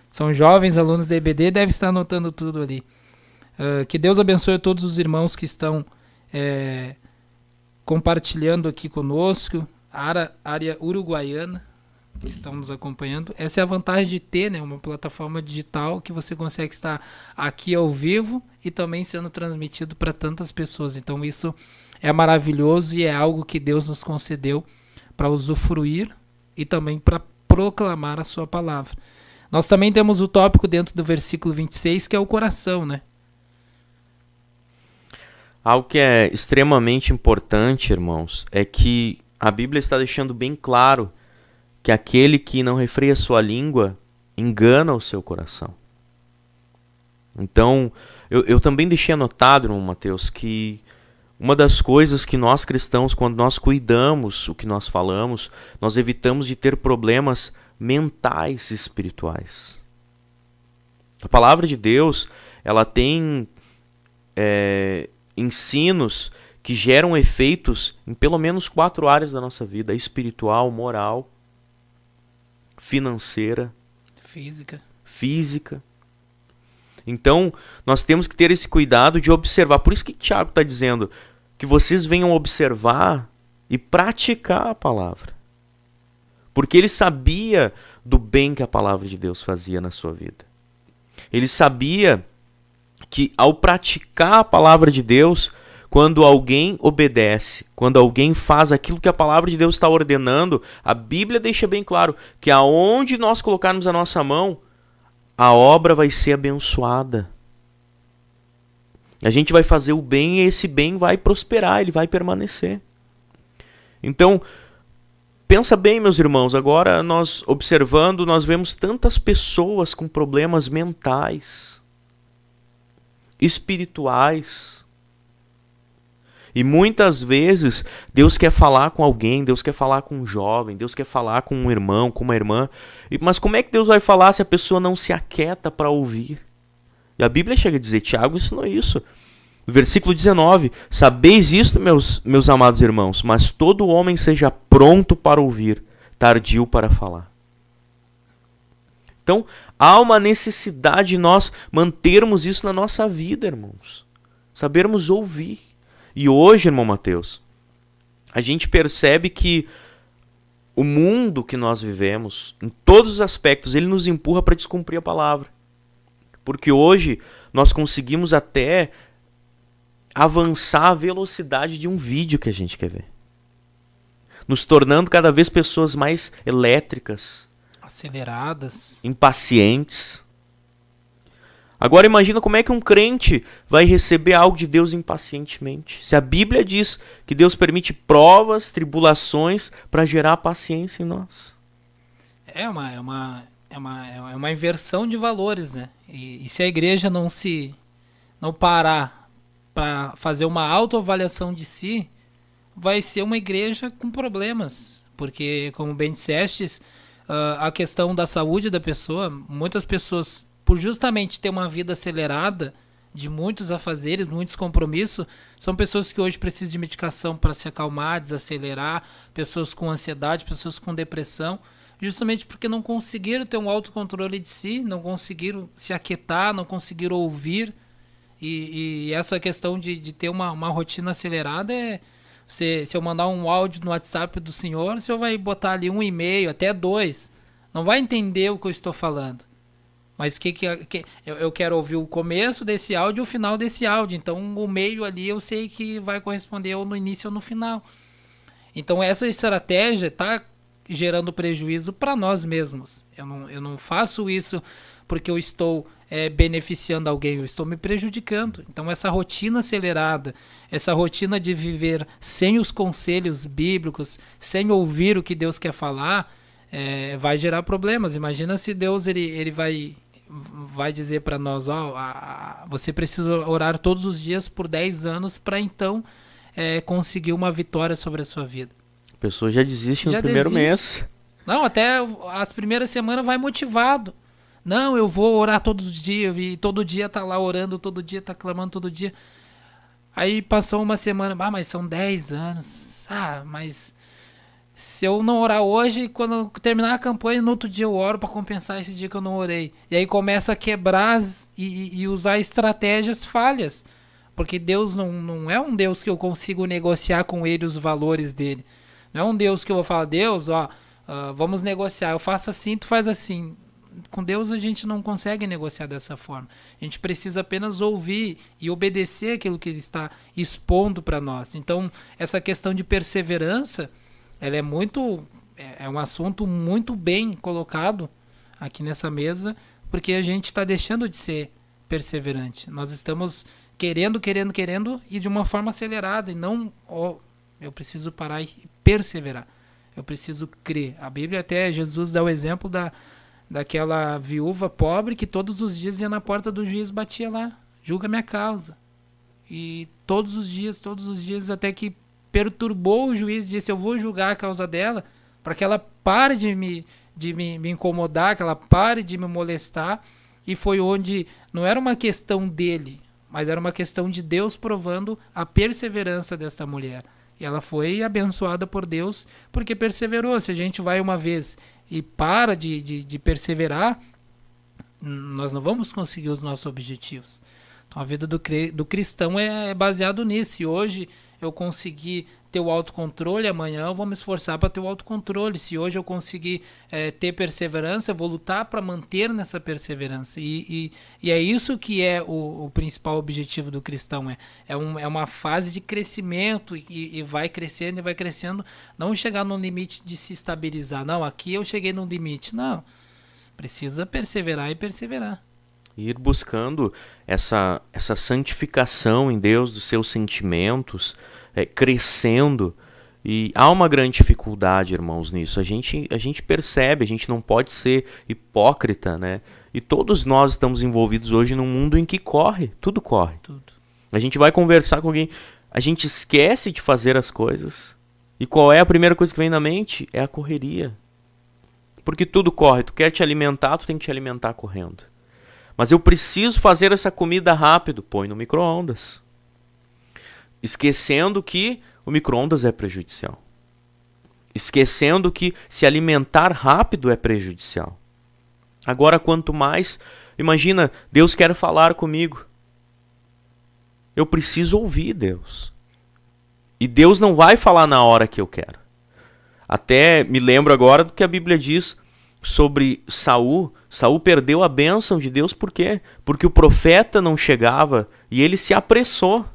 são jovens alunos da EBD, devem estar anotando tudo ali. Que Deus abençoe a todos os irmãos que estão compartilhando aqui conosco, a área uruguaiana, que estão nos acompanhando. Essa é a vantagem de ter, né, uma plataforma digital que você consegue estar aqui ao vivo e também sendo transmitido para tantas pessoas. Então isso é maravilhoso e é algo que Deus nos concedeu para usufruir e também para proclamar a sua palavra. Nós também temos o tópico dentro do versículo 26, que é o coração, né? Algo que é extremamente importante, irmãos, é que a Bíblia está deixando bem claro que aquele que não refreia sua língua engana o seu coração. Então, eu também deixei anotado, irmão Mateus, que uma das coisas que nós cristãos, quando nós cuidamos o que nós falamos, nós evitamos de ter problemas mentais e espirituais. A palavra de Deus, ela tem ensinos que geram efeitos em pelo menos 4 áreas da nossa vida: espiritual, moral, financeira, física. Então, nós temos que ter esse cuidado de observar. Por isso que Tiago está dizendo que vocês venham observar e praticar a palavra. Porque ele sabia do bem que a palavra de Deus fazia na sua vida. Ele sabia que ao praticar a palavra de Deus, quando alguém obedece, quando alguém faz aquilo que a palavra de Deus está ordenando, a Bíblia deixa bem claro que aonde nós colocarmos a nossa mão, a obra vai ser abençoada. A gente vai fazer o bem e esse bem vai prosperar, ele vai permanecer. Então, pensa bem, meus irmãos, agora nós observando, nós vemos tantas pessoas com problemas mentais, espirituais. E muitas vezes Deus quer falar com alguém, Deus quer falar com um jovem, Deus quer falar com um irmão, com uma irmã. Mas como é que Deus vai falar se a pessoa não se aquieta para ouvir? E a Bíblia chega a dizer, Tiago ensinou isso. Versículo 19, sabeis isto, meus amados irmãos, mas todo homem seja pronto para ouvir, tardio para falar. Então, há uma necessidade de nós mantermos isso na nossa vida, irmãos. Sabermos ouvir. E hoje, irmão Mateus, a gente percebe que o mundo que nós vivemos, em todos os aspectos, ele nos empurra para descumprir a palavra. Porque hoje nós conseguimos até avançar a velocidade de um vídeo que a gente quer ver. Nos tornando cada vez pessoas mais elétricas, aceleradas, impacientes. Agora imagina como é que um crente vai receber algo de Deus impacientemente. Se a Bíblia diz que Deus permite provas, tribulações para gerar paciência em nós. É uma inversão de valores, né? E se a igreja não parar para fazer uma autoavaliação de si, vai ser uma igreja com problemas. Porque, como bem dissestes, a questão da saúde da pessoa, muitas pessoas, por justamente ter uma vida acelerada, de muitos afazeres, muitos compromissos, são pessoas que hoje precisam de medicação para se acalmar, desacelerar, pessoas com ansiedade, pessoas com depressão, justamente porque não conseguiram ter um autocontrole de si, não conseguiram se aquietar, não conseguiram ouvir. E essa questão de ter uma rotina acelerada se eu mandar um áudio no WhatsApp do senhor, o senhor vai botar ali 1,5, até 2, não vai entender o que eu estou falando. Mas eu quero ouvir o começo desse áudio e o final desse áudio. Então, o meio ali eu sei que vai corresponder ou no início ou no final. Então, essa estratégia está gerando prejuízo para nós mesmos. Eu não faço isso porque eu estou beneficiando alguém, eu estou me prejudicando. Então, essa rotina acelerada, essa rotina de viver sem os conselhos bíblicos, sem ouvir o que Deus quer falar, vai gerar problemas. Imagina se Deus ele vai dizer para nós, você precisa orar todos os dias por 10 anos para então conseguir uma vitória sobre a sua vida. A pessoa já desiste no primeiro mês. Não, até as primeiras semanas vai motivado. Não, eu vou orar todos os dias, e todo dia tá lá orando, todo dia tá clamando, todo dia. Aí passou uma semana, mas são 10 anos. Mas se eu não orar hoje, quando terminar a campanha, no outro dia eu oro para compensar esse dia que eu não orei. E aí começa a quebrar e usar estratégias falhas. Porque Deus não é um Deus que eu consigo negociar com ele os valores dele. Não é um Deus que eu vou falar, Deus, vamos negociar, eu faço assim, tu faz assim. Com Deus a gente não consegue negociar dessa forma. A gente precisa apenas ouvir e obedecer aquilo que ele está expondo para nós. Então, essa questão de perseverança, ela é um assunto muito bem colocado aqui nessa mesa, porque a gente está deixando de ser perseverante. Nós estamos querendo e de uma forma acelerada, e não Eu preciso parar e perseverar. Eu preciso crer. A Bíblia até, Jesus dá o exemplo daquela viúva pobre que todos os dias ia na porta do juiz, batia lá, julga minha causa. E todos os dias, até que perturbou o juiz, disse, eu vou julgar a causa dela, para que ela pare de me incomodar, que ela pare de me molestar. E foi onde não era uma questão dele, mas era uma questão de Deus provando a perseverança desta mulher. E ela foi abençoada por Deus porque perseverou. Se a gente vai uma vez e para de perseverar, nós não vamos conseguir os nossos objetivos. Então a vida do cristão é baseado nisso. E hoje eu consegui ter o autocontrole, amanhã eu vou me esforçar para ter o autocontrole. Se hoje eu conseguir ter perseverança, eu vou lutar para manter nessa perseverança. E é isso que é o principal objetivo do cristão. É uma fase de crescimento e vai crescendo e vai crescendo. Não chegar num limite de se estabilizar. Não, aqui eu cheguei num limite. Não, precisa perseverar e perseverar. Ir buscando essa santificação em Deus dos seus sentimentos, crescendo. E há uma grande dificuldade, irmãos, nisso. A gente percebe, a gente não pode ser hipócrita, né? E todos nós estamos envolvidos hoje num mundo em que tudo corre. Tudo. A gente vai conversar com alguém, a gente esquece de fazer as coisas. E qual é a primeira coisa que vem na mente? É a correria. Porque tudo corre. Tu quer te alimentar, tu tem que te alimentar correndo. Mas eu preciso fazer essa comida rápido. Põe no micro-ondas. Esquecendo que o micro-ondas é prejudicial. Esquecendo que se alimentar rápido é prejudicial. Agora, quanto mais... Imagina, Deus quer falar comigo. Eu preciso ouvir Deus. E Deus não vai falar na hora que eu quero. Até me lembro agora do que a Bíblia diz sobre Saul. Saul perdeu a bênção de Deus, por quê? Porque o profeta não chegava e ele se apressou.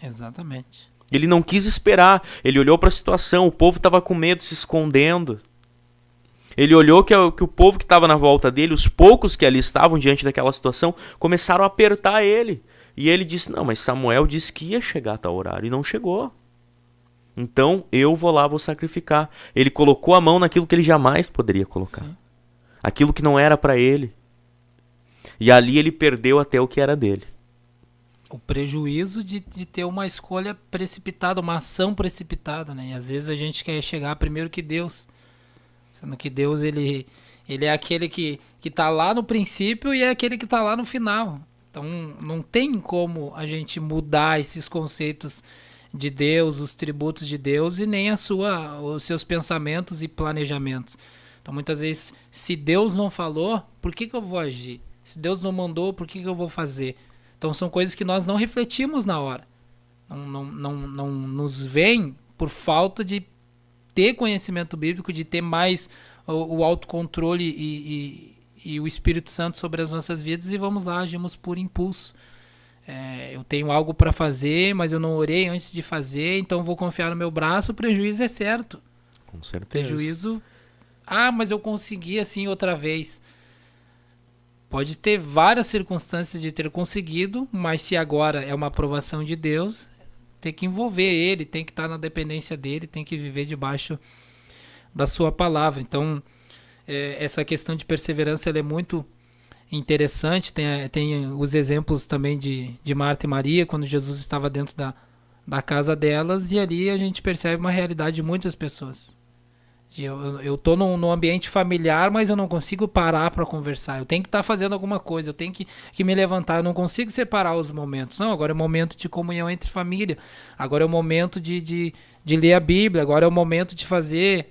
Exatamente. Ele não quis esperar, ele olhou para a situação, o povo estava com medo, se escondendo. Ele olhou que o povo que estava na volta dele, os poucos que ali estavam diante daquela situação, começaram a apertar ele. E ele disse, não, mas Samuel disse que ia chegar a tal horário e não chegou. Então eu vou lá, vou sacrificar. Ele colocou a mão naquilo que ele jamais poderia colocar. Sim. Aquilo que não era para ele. E ali ele perdeu até o que era dele. O prejuízo de ter uma escolha precipitada, uma ação precipitada, né? E às vezes a gente quer chegar primeiro que Deus. Sendo que Deus, ele é aquele que tá lá no princípio e é aquele que tá lá no final. Então não tem como a gente mudar esses conceitos de Deus, os tributos de Deus e nem os seus pensamentos e planejamentos. Então muitas vezes, se Deus não falou, por que eu vou agir? Se Deus não mandou, por que eu vou fazer? Então são coisas que nós não refletimos na hora. Não nos vem por falta de ter conhecimento bíblico, de ter mais o autocontrole e o Espírito Santo sobre as nossas vidas e vamos lá, agimos por impulso. Eu tenho algo para fazer, mas eu não orei antes de fazer, então vou confiar no meu braço, o prejuízo é certo. Com certeza. Prejuízo... mas eu consegui assim outra vez. Pode ter várias circunstâncias de ter conseguido, mas se agora é uma aprovação de Deus, tem que envolver ele, tem que estar na dependência dele, tem que viver debaixo da sua palavra. Então, essa questão de perseverança ela é muito interessante. Tem os exemplos também de Marta e Maria, quando Jesus estava dentro da casa delas, e ali a gente percebe uma realidade de muitas pessoas. Eu estou num ambiente familiar, mas eu não consigo parar para conversar. Eu tenho que estar fazendo alguma coisa, eu tenho que me levantar. Eu não consigo separar os momentos. Não, agora é o momento de comunhão entre família. Agora é o momento de ler a Bíblia. Agora é o momento de fazer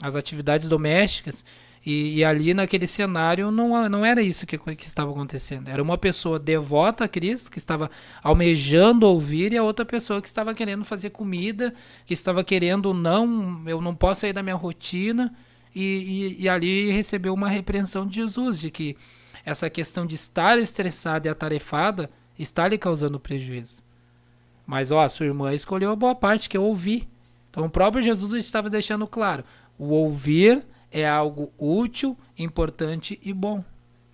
as atividades domésticas. E ali naquele cenário não era isso que estava acontecendo. Era uma pessoa devota a Cristo, que estava almejando ouvir, e a outra pessoa que estava querendo fazer comida, que estava querendo, eu não posso sair da minha rotina, e ali recebeu uma repreensão de Jesus, de que essa questão de estar estressada e atarefada está lhe causando prejuízo. Mas sua irmã escolheu a boa parte, que é ouvir. Então o próprio Jesus estava deixando claro, o ouvir é algo útil, importante e bom.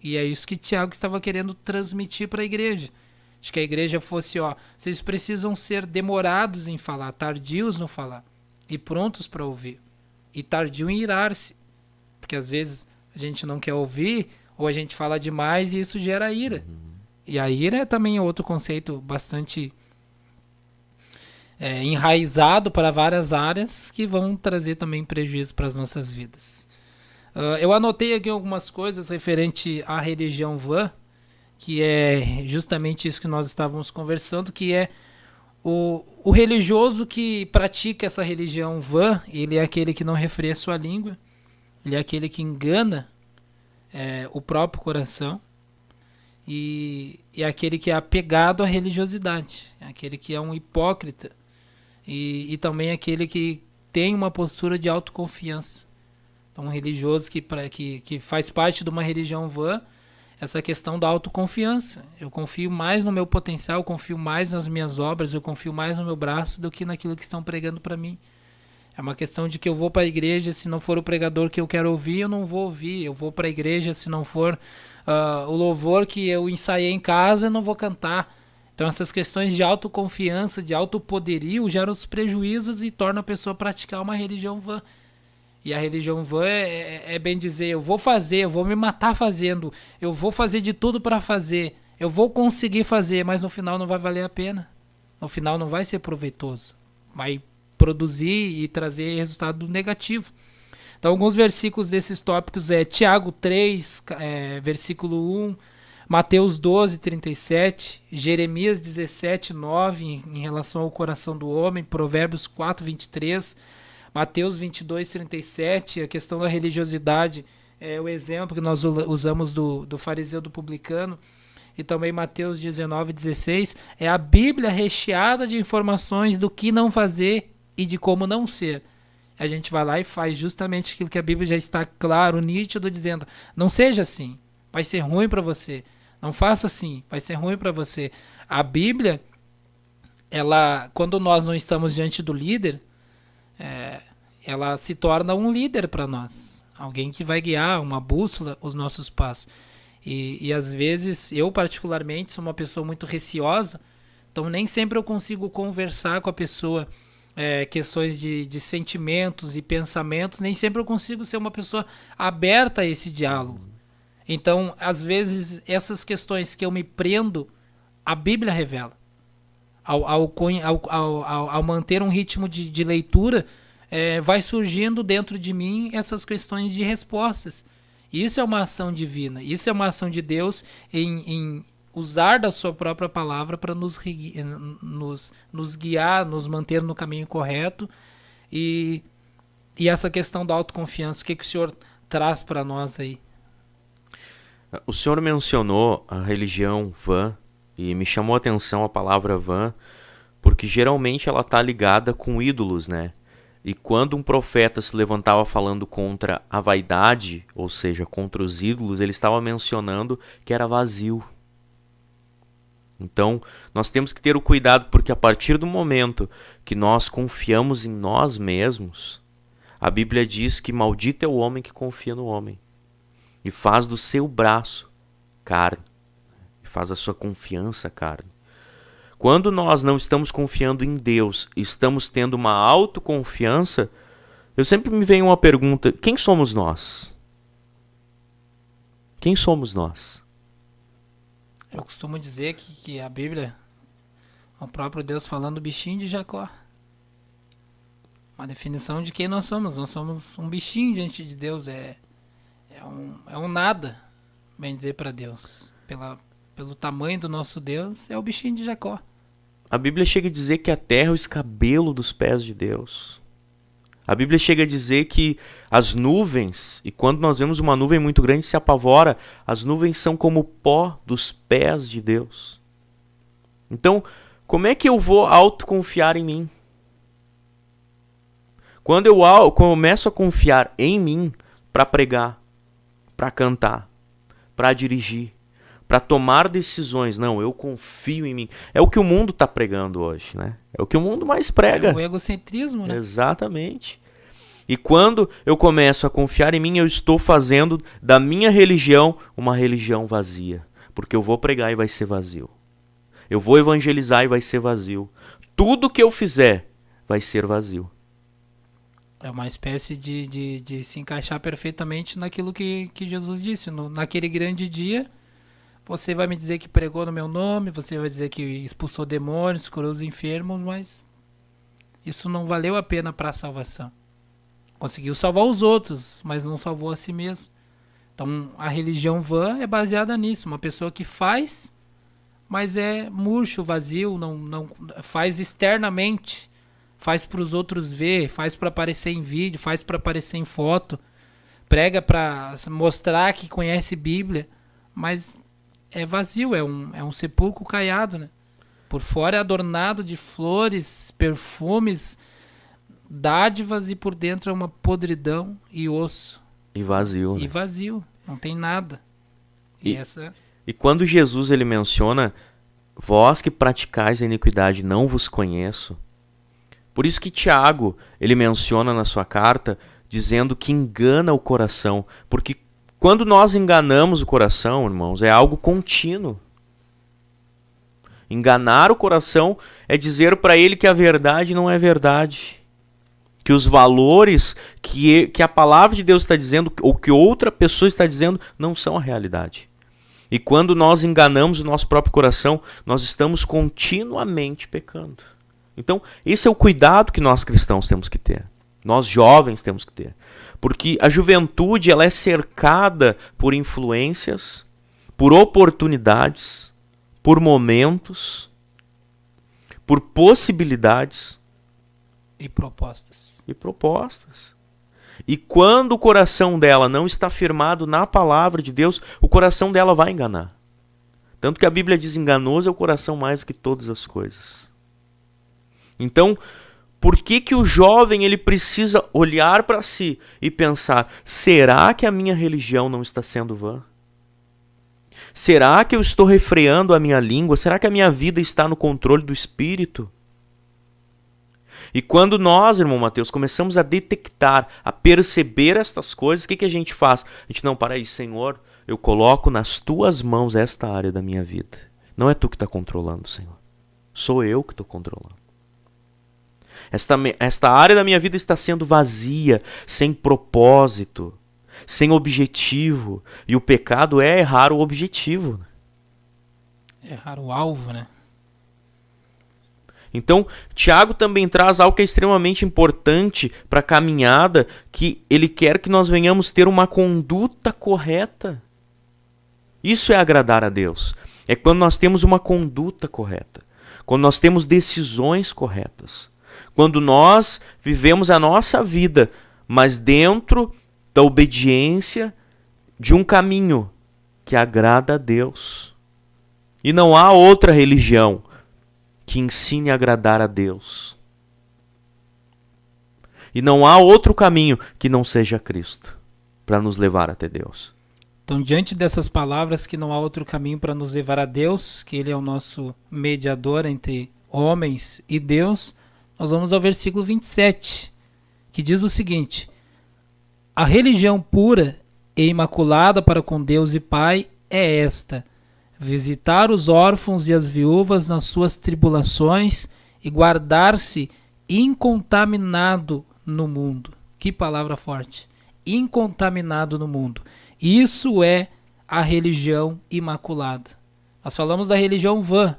E é isso que Tiago estava querendo transmitir para a igreja. de que a igreja fosse, vocês precisam ser demorados em falar, tardios no falar, e prontos para ouvir, e tardio em irar-se, porque às vezes a gente não quer ouvir, ou a gente fala demais e isso gera ira. E a ira é também outro conceito bastante enraizado para várias áreas que vão trazer também prejuízo para as nossas vidas. Eu anotei aqui algumas coisas referente à religião vã, que é justamente isso que nós estávamos conversando, que é o religioso que pratica essa religião vã, ele é aquele que não refreia sua língua, ele é aquele que engana o próprio coração, e é aquele que é apegado à religiosidade, é aquele que é um hipócrita, e também é aquele que tem uma postura de autoconfiança. Então, um religioso que faz parte de uma religião vã, essa questão da autoconfiança. Eu confio mais no meu potencial, eu confio mais nas minhas obras, eu confio mais no meu braço do que naquilo que estão pregando para mim. É uma questão de que eu vou para a igreja, se não for o pregador que eu quero ouvir, eu não vou ouvir. Eu vou para a igreja, se não for o louvor que eu ensaiei em casa, eu não vou cantar. Então essas questões de autoconfiança, de autopoderio, geram os prejuízos e tornam a pessoa praticar uma religião vã. E a religião vã é bem dizer, eu vou fazer, eu vou me matar fazendo, eu vou fazer de tudo para fazer, eu vou conseguir fazer, mas no final não vai valer a pena. No final não vai ser proveitoso. Vai produzir e trazer resultado negativo. Então alguns versículos desses tópicos é Tiago 3, versículo 1, Mateus 12, 37, Jeremias 17, 9, em relação ao coração do homem, Provérbios 4, 23, Mateus 22, 37, a questão da religiosidade, o exemplo que nós usamos do fariseu do publicano, e também Mateus 19, 16, é a Bíblia recheada de informações do que não fazer e de como não ser. A gente vai lá e faz justamente aquilo que a Bíblia já está claro, nítido, dizendo, não seja assim, vai ser ruim para você. Não faça assim, vai ser ruim para você. A Bíblia, quando nós não estamos diante do líder, ela se torna um líder para nós. Alguém que vai guiar, uma bússola, os nossos passos. E às vezes, eu particularmente sou uma pessoa muito receosa, então nem sempre eu consigo conversar com a pessoa questões de sentimentos e pensamentos, nem sempre eu consigo ser uma pessoa aberta a esse diálogo. Então, às vezes, essas questões que eu me prendo, a Bíblia revela. Ao manter um ritmo de leitura, vai surgindo dentro de mim essas questões de respostas. Isso é uma ação divina, isso é uma ação de Deus em usar da sua própria palavra para nos guiar, nos manter no caminho correto. E essa questão da autoconfiança, o que o senhor traz para nós aí? O senhor mencionou a religião vã e me chamou a atenção a palavra vã, porque geralmente ela está ligada com ídolos, né? E quando um profeta se levantava falando contra a vaidade, ou seja, contra os ídolos, ele estava mencionando que era vazio. Então, nós temos que ter o cuidado, porque a partir do momento que nós confiamos em nós mesmos, a Bíblia diz que maldito é o homem que confia no homem e faz do seu braço carne, e faz a sua confiança carne. Quando nós não estamos confiando em Deus, estamos tendo uma autoconfiança, eu sempre me vem uma pergunta, quem somos nós? Quem somos nós? Eu costumo dizer que a Bíblia, o próprio Deus falando do bichinho de Jacó. Uma definição de quem nós somos. Nós somos um bichinho diante de Deus, é um nada, bem dizer, para Deus. Pelo tamanho do nosso Deus, é o bichinho de Jacó. A Bíblia chega a dizer que a terra é o escabelo dos pés de Deus. A Bíblia chega a dizer que as nuvens, e quando nós vemos uma nuvem muito grande se apavora, as nuvens são como o pó dos pés de Deus. Então, como é que eu vou autoconfiar em mim? Quando eu começo a confiar em mim para pregar, para cantar, para dirigir, para tomar decisões, não, eu confio em mim. É o que o mundo está pregando hoje, né? É o que o mundo mais prega. É o egocentrismo, né? Exatamente. E quando eu começo a confiar em mim, eu estou fazendo da minha religião uma religião vazia. Porque eu vou pregar e vai ser vazio. Eu vou evangelizar e vai ser vazio. Tudo que eu fizer vai ser vazio. É uma espécie de se encaixar perfeitamente naquilo que Jesus disse. Naquele grande dia, você vai me dizer que pregou no meu nome, você vai dizer que expulsou demônios, curou os enfermos, mas isso não valeu a pena para a salvação. Conseguiu salvar os outros, mas não salvou a si mesmo. Então, a religião vã é baseada nisso. Uma pessoa que faz, mas é murcho, vazio, não faz externamente, faz para os outros ver, faz para aparecer em vídeo, faz para aparecer em foto, prega para mostrar que conhece Bíblia, mas é vazio, é um sepulcro caiado, né? Por fora é adornado de flores, perfumes, dádivas, e por dentro é uma podridão e osso. E vazio. E vazio, não tem nada. E quando Jesus ele menciona, vós que praticais a iniquidade, não vos conheço. Por isso que Tiago, ele menciona na sua carta, dizendo que engana o coração. Porque quando nós enganamos o coração, irmãos, é algo contínuo. Enganar o coração é dizer para ele que a verdade não é verdade. Que os valores que a palavra de Deus está dizendo, ou que outra pessoa está dizendo, não são a realidade. E quando nós enganamos o nosso próprio coração, nós estamos continuamente pecando. Então, esse é o cuidado que nós cristãos temos que ter. Nós jovens temos que ter. Porque a juventude ela é cercada por influências, por oportunidades, por momentos, por possibilidades. E propostas. E quando o coração dela não está firmado na palavra de Deus, o coração dela vai enganar. Tanto que a Bíblia diz: enganoso é o coração mais do que todas as coisas. Então, por que o jovem ele precisa olhar para si e pensar: será que a minha religião não está sendo vã? Será que eu estou refreando a minha língua? Será que a minha vida está no controle do Espírito? E quando nós, irmão Mateus, começamos a detectar, a perceber estas coisas, o que a gente faz? A gente, não, para aí, Senhor, eu coloco nas tuas mãos esta área da minha vida. Não é tu que está controlando, Senhor. Sou eu que estou controlando. Esta área da minha vida está sendo vazia, sem propósito, sem objetivo. E o pecado é errar o objetivo. Errar o alvo, né? Então, Tiago também traz algo que é extremamente importante para a caminhada, que ele quer que nós venhamos ter uma conduta correta. Isso é agradar a Deus. É quando nós temos uma conduta correta. Quando nós temos decisões corretas. Quando nós vivemos a nossa vida, mas dentro da obediência de um caminho que agrada a Deus. E não há outra religião que ensine a agradar a Deus. E não há outro caminho que não seja Cristo para nos levar até Deus. Então, diante dessas palavras, que não há outro caminho para nos levar a Deus, que Ele é o nosso mediador entre homens e Deus, nós vamos ao versículo 27, que diz o seguinte: a religião pura e imaculada para com Deus e Pai é esta: visitar os órfãos e as viúvas nas suas tribulações e guardar-se incontaminado no mundo. Que palavra forte! Incontaminado no mundo. Isso é a religião imaculada. Nós falamos da religião vã,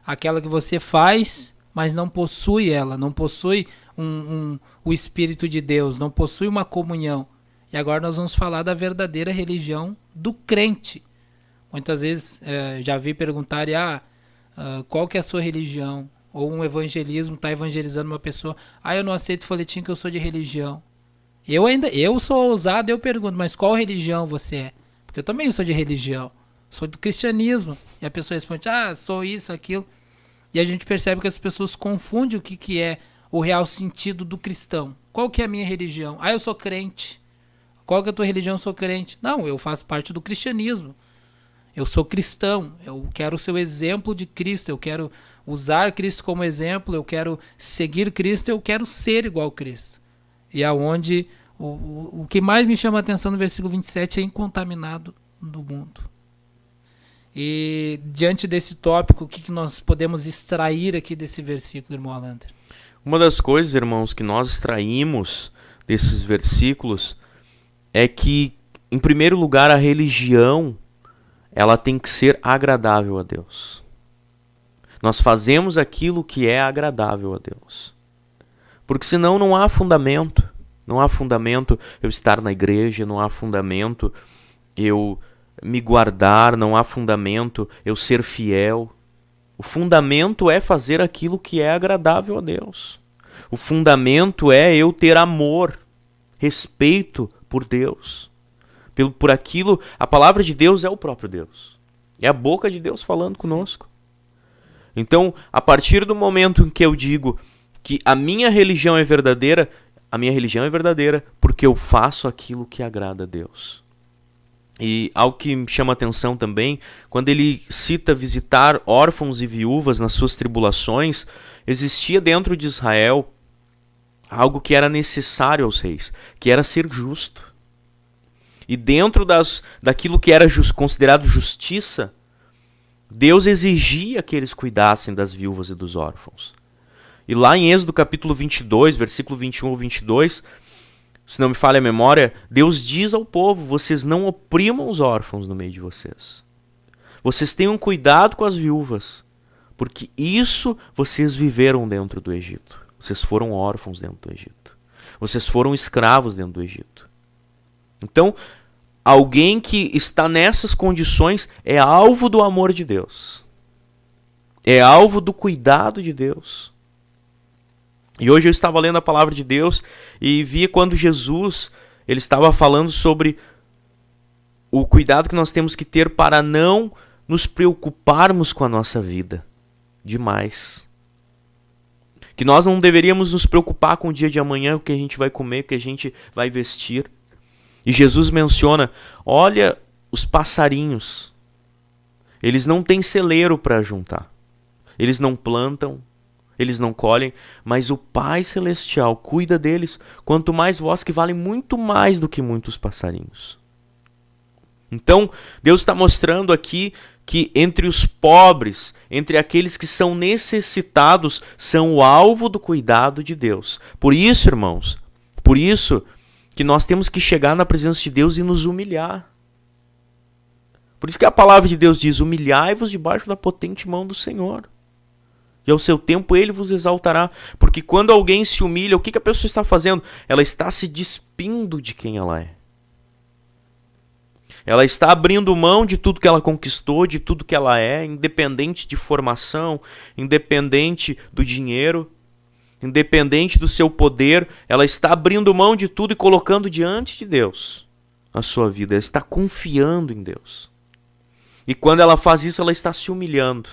aquela que você faz, mas não possui ela, não possui o Espírito de Deus, não possui uma comunhão. E agora nós vamos falar da verdadeira religião do crente. Muitas vezes já vi perguntarem, qual que é a sua religião? Ou um evangelismo, está evangelizando uma pessoa, eu não aceito folhetim que eu sou de religião. Eu sou ousado, eu pergunto, mas qual religião você é? Porque eu também sou de religião, sou do cristianismo. E a pessoa responde, sou isso, aquilo. E a gente percebe que as pessoas confundem o que é o real sentido do cristão. Qual que é a minha religião? Eu sou crente. Qual que é a tua religião? Eu sou crente. Não, eu faço parte do cristianismo. Eu sou cristão, eu quero ser o exemplo de Cristo, eu quero usar Cristo como exemplo, eu quero seguir Cristo, eu quero ser igual a Cristo. E aonde o que mais me chama a atenção no versículo 27 é incontaminado do mundo. E diante desse tópico, o que nós podemos extrair aqui desse versículo, irmão Alander? Uma das coisas, irmãos, que nós extraímos desses versículos é que, em primeiro lugar, a religião, ela tem que ser agradável a Deus. Nós fazemos aquilo que é agradável a Deus. Porque senão não há fundamento. Não há fundamento eu estar na igreja, não há fundamento eu me guardar, não há fundamento eu ser fiel. O fundamento é fazer aquilo que é agradável a Deus. O fundamento é eu ter amor, respeito por Deus. Por aquilo, a palavra de Deus é o próprio Deus. É a boca de Deus falando conosco. Então, a partir do momento em que eu digo que a minha religião é verdadeira porque eu faço aquilo que agrada a Deus. E algo que me chama a atenção também, quando ele cita visitar órfãos e viúvas nas suas tribulações, existia dentro de Israel algo que era necessário aos reis, que era ser justo. E dentro daquilo que era considerado justiça, Deus exigia que eles cuidassem das viúvas e dos órfãos. E lá em Êxodo capítulo 22, versículo 21 ou 22, se não me falha a memória, Deus diz ao povo, vocês não oprimam os órfãos no meio de vocês. Vocês tenham cuidado com as viúvas, porque isso vocês viveram dentro do Egito. Vocês foram órfãos dentro do Egito. Vocês foram escravos dentro do Egito. Então, alguém que está nessas condições é alvo do amor de Deus. É alvo do cuidado de Deus. E hoje eu estava lendo a palavra de Deus e via quando Jesus ele estava falando sobre o cuidado que nós temos que ter para não nos preocuparmos com a nossa vida demais. Que nós não deveríamos nos preocupar com o dia de amanhã, o que a gente vai comer, o que a gente vai vestir. E Jesus menciona, olha os passarinhos, eles não têm celeiro para juntar, eles não plantam, eles não colhem, mas o Pai Celestial cuida deles, quanto mais vós que valem muito mais do que muitos passarinhos. Então, Deus está mostrando aqui que entre os pobres, entre aqueles que são necessitados, são o alvo do cuidado de Deus. Por isso, irmãos, por isso que nós temos que chegar na presença de Deus e nos humilhar. Por isso que a palavra de Deus diz, humilhai-vos debaixo da potente mão do Senhor. E ao seu tempo ele vos exaltará. Porque quando alguém se humilha, o que a pessoa está fazendo? Ela está se despindo de quem ela é. Ela está abrindo mão de tudo que ela conquistou, de tudo que ela é, independente de formação, independente do dinheiro, independente do seu poder. Ela está abrindo mão de tudo e colocando diante de Deus a sua vida. Ela está confiando em Deus. E quando ela faz isso, ela está se humilhando.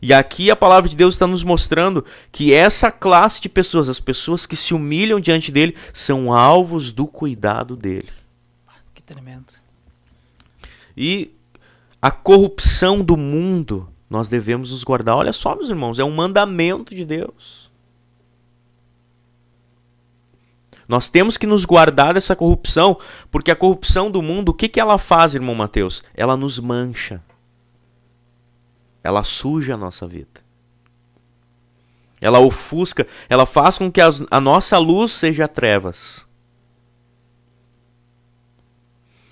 E aqui a palavra de Deus está nos mostrando que essa classe de pessoas, as pessoas que se humilham diante dele, são alvos do cuidado dele. Que tremendo. E a corrupção do mundo, nós devemos nos guardar. Olha só, meus irmãos, é um mandamento de Deus. Nós temos que nos guardar dessa corrupção, porque a corrupção do mundo, o que ela faz, irmão Mateus? Ela nos mancha. Ela suja a nossa vida. Ela ofusca, ela faz com que a nossa luz seja trevas.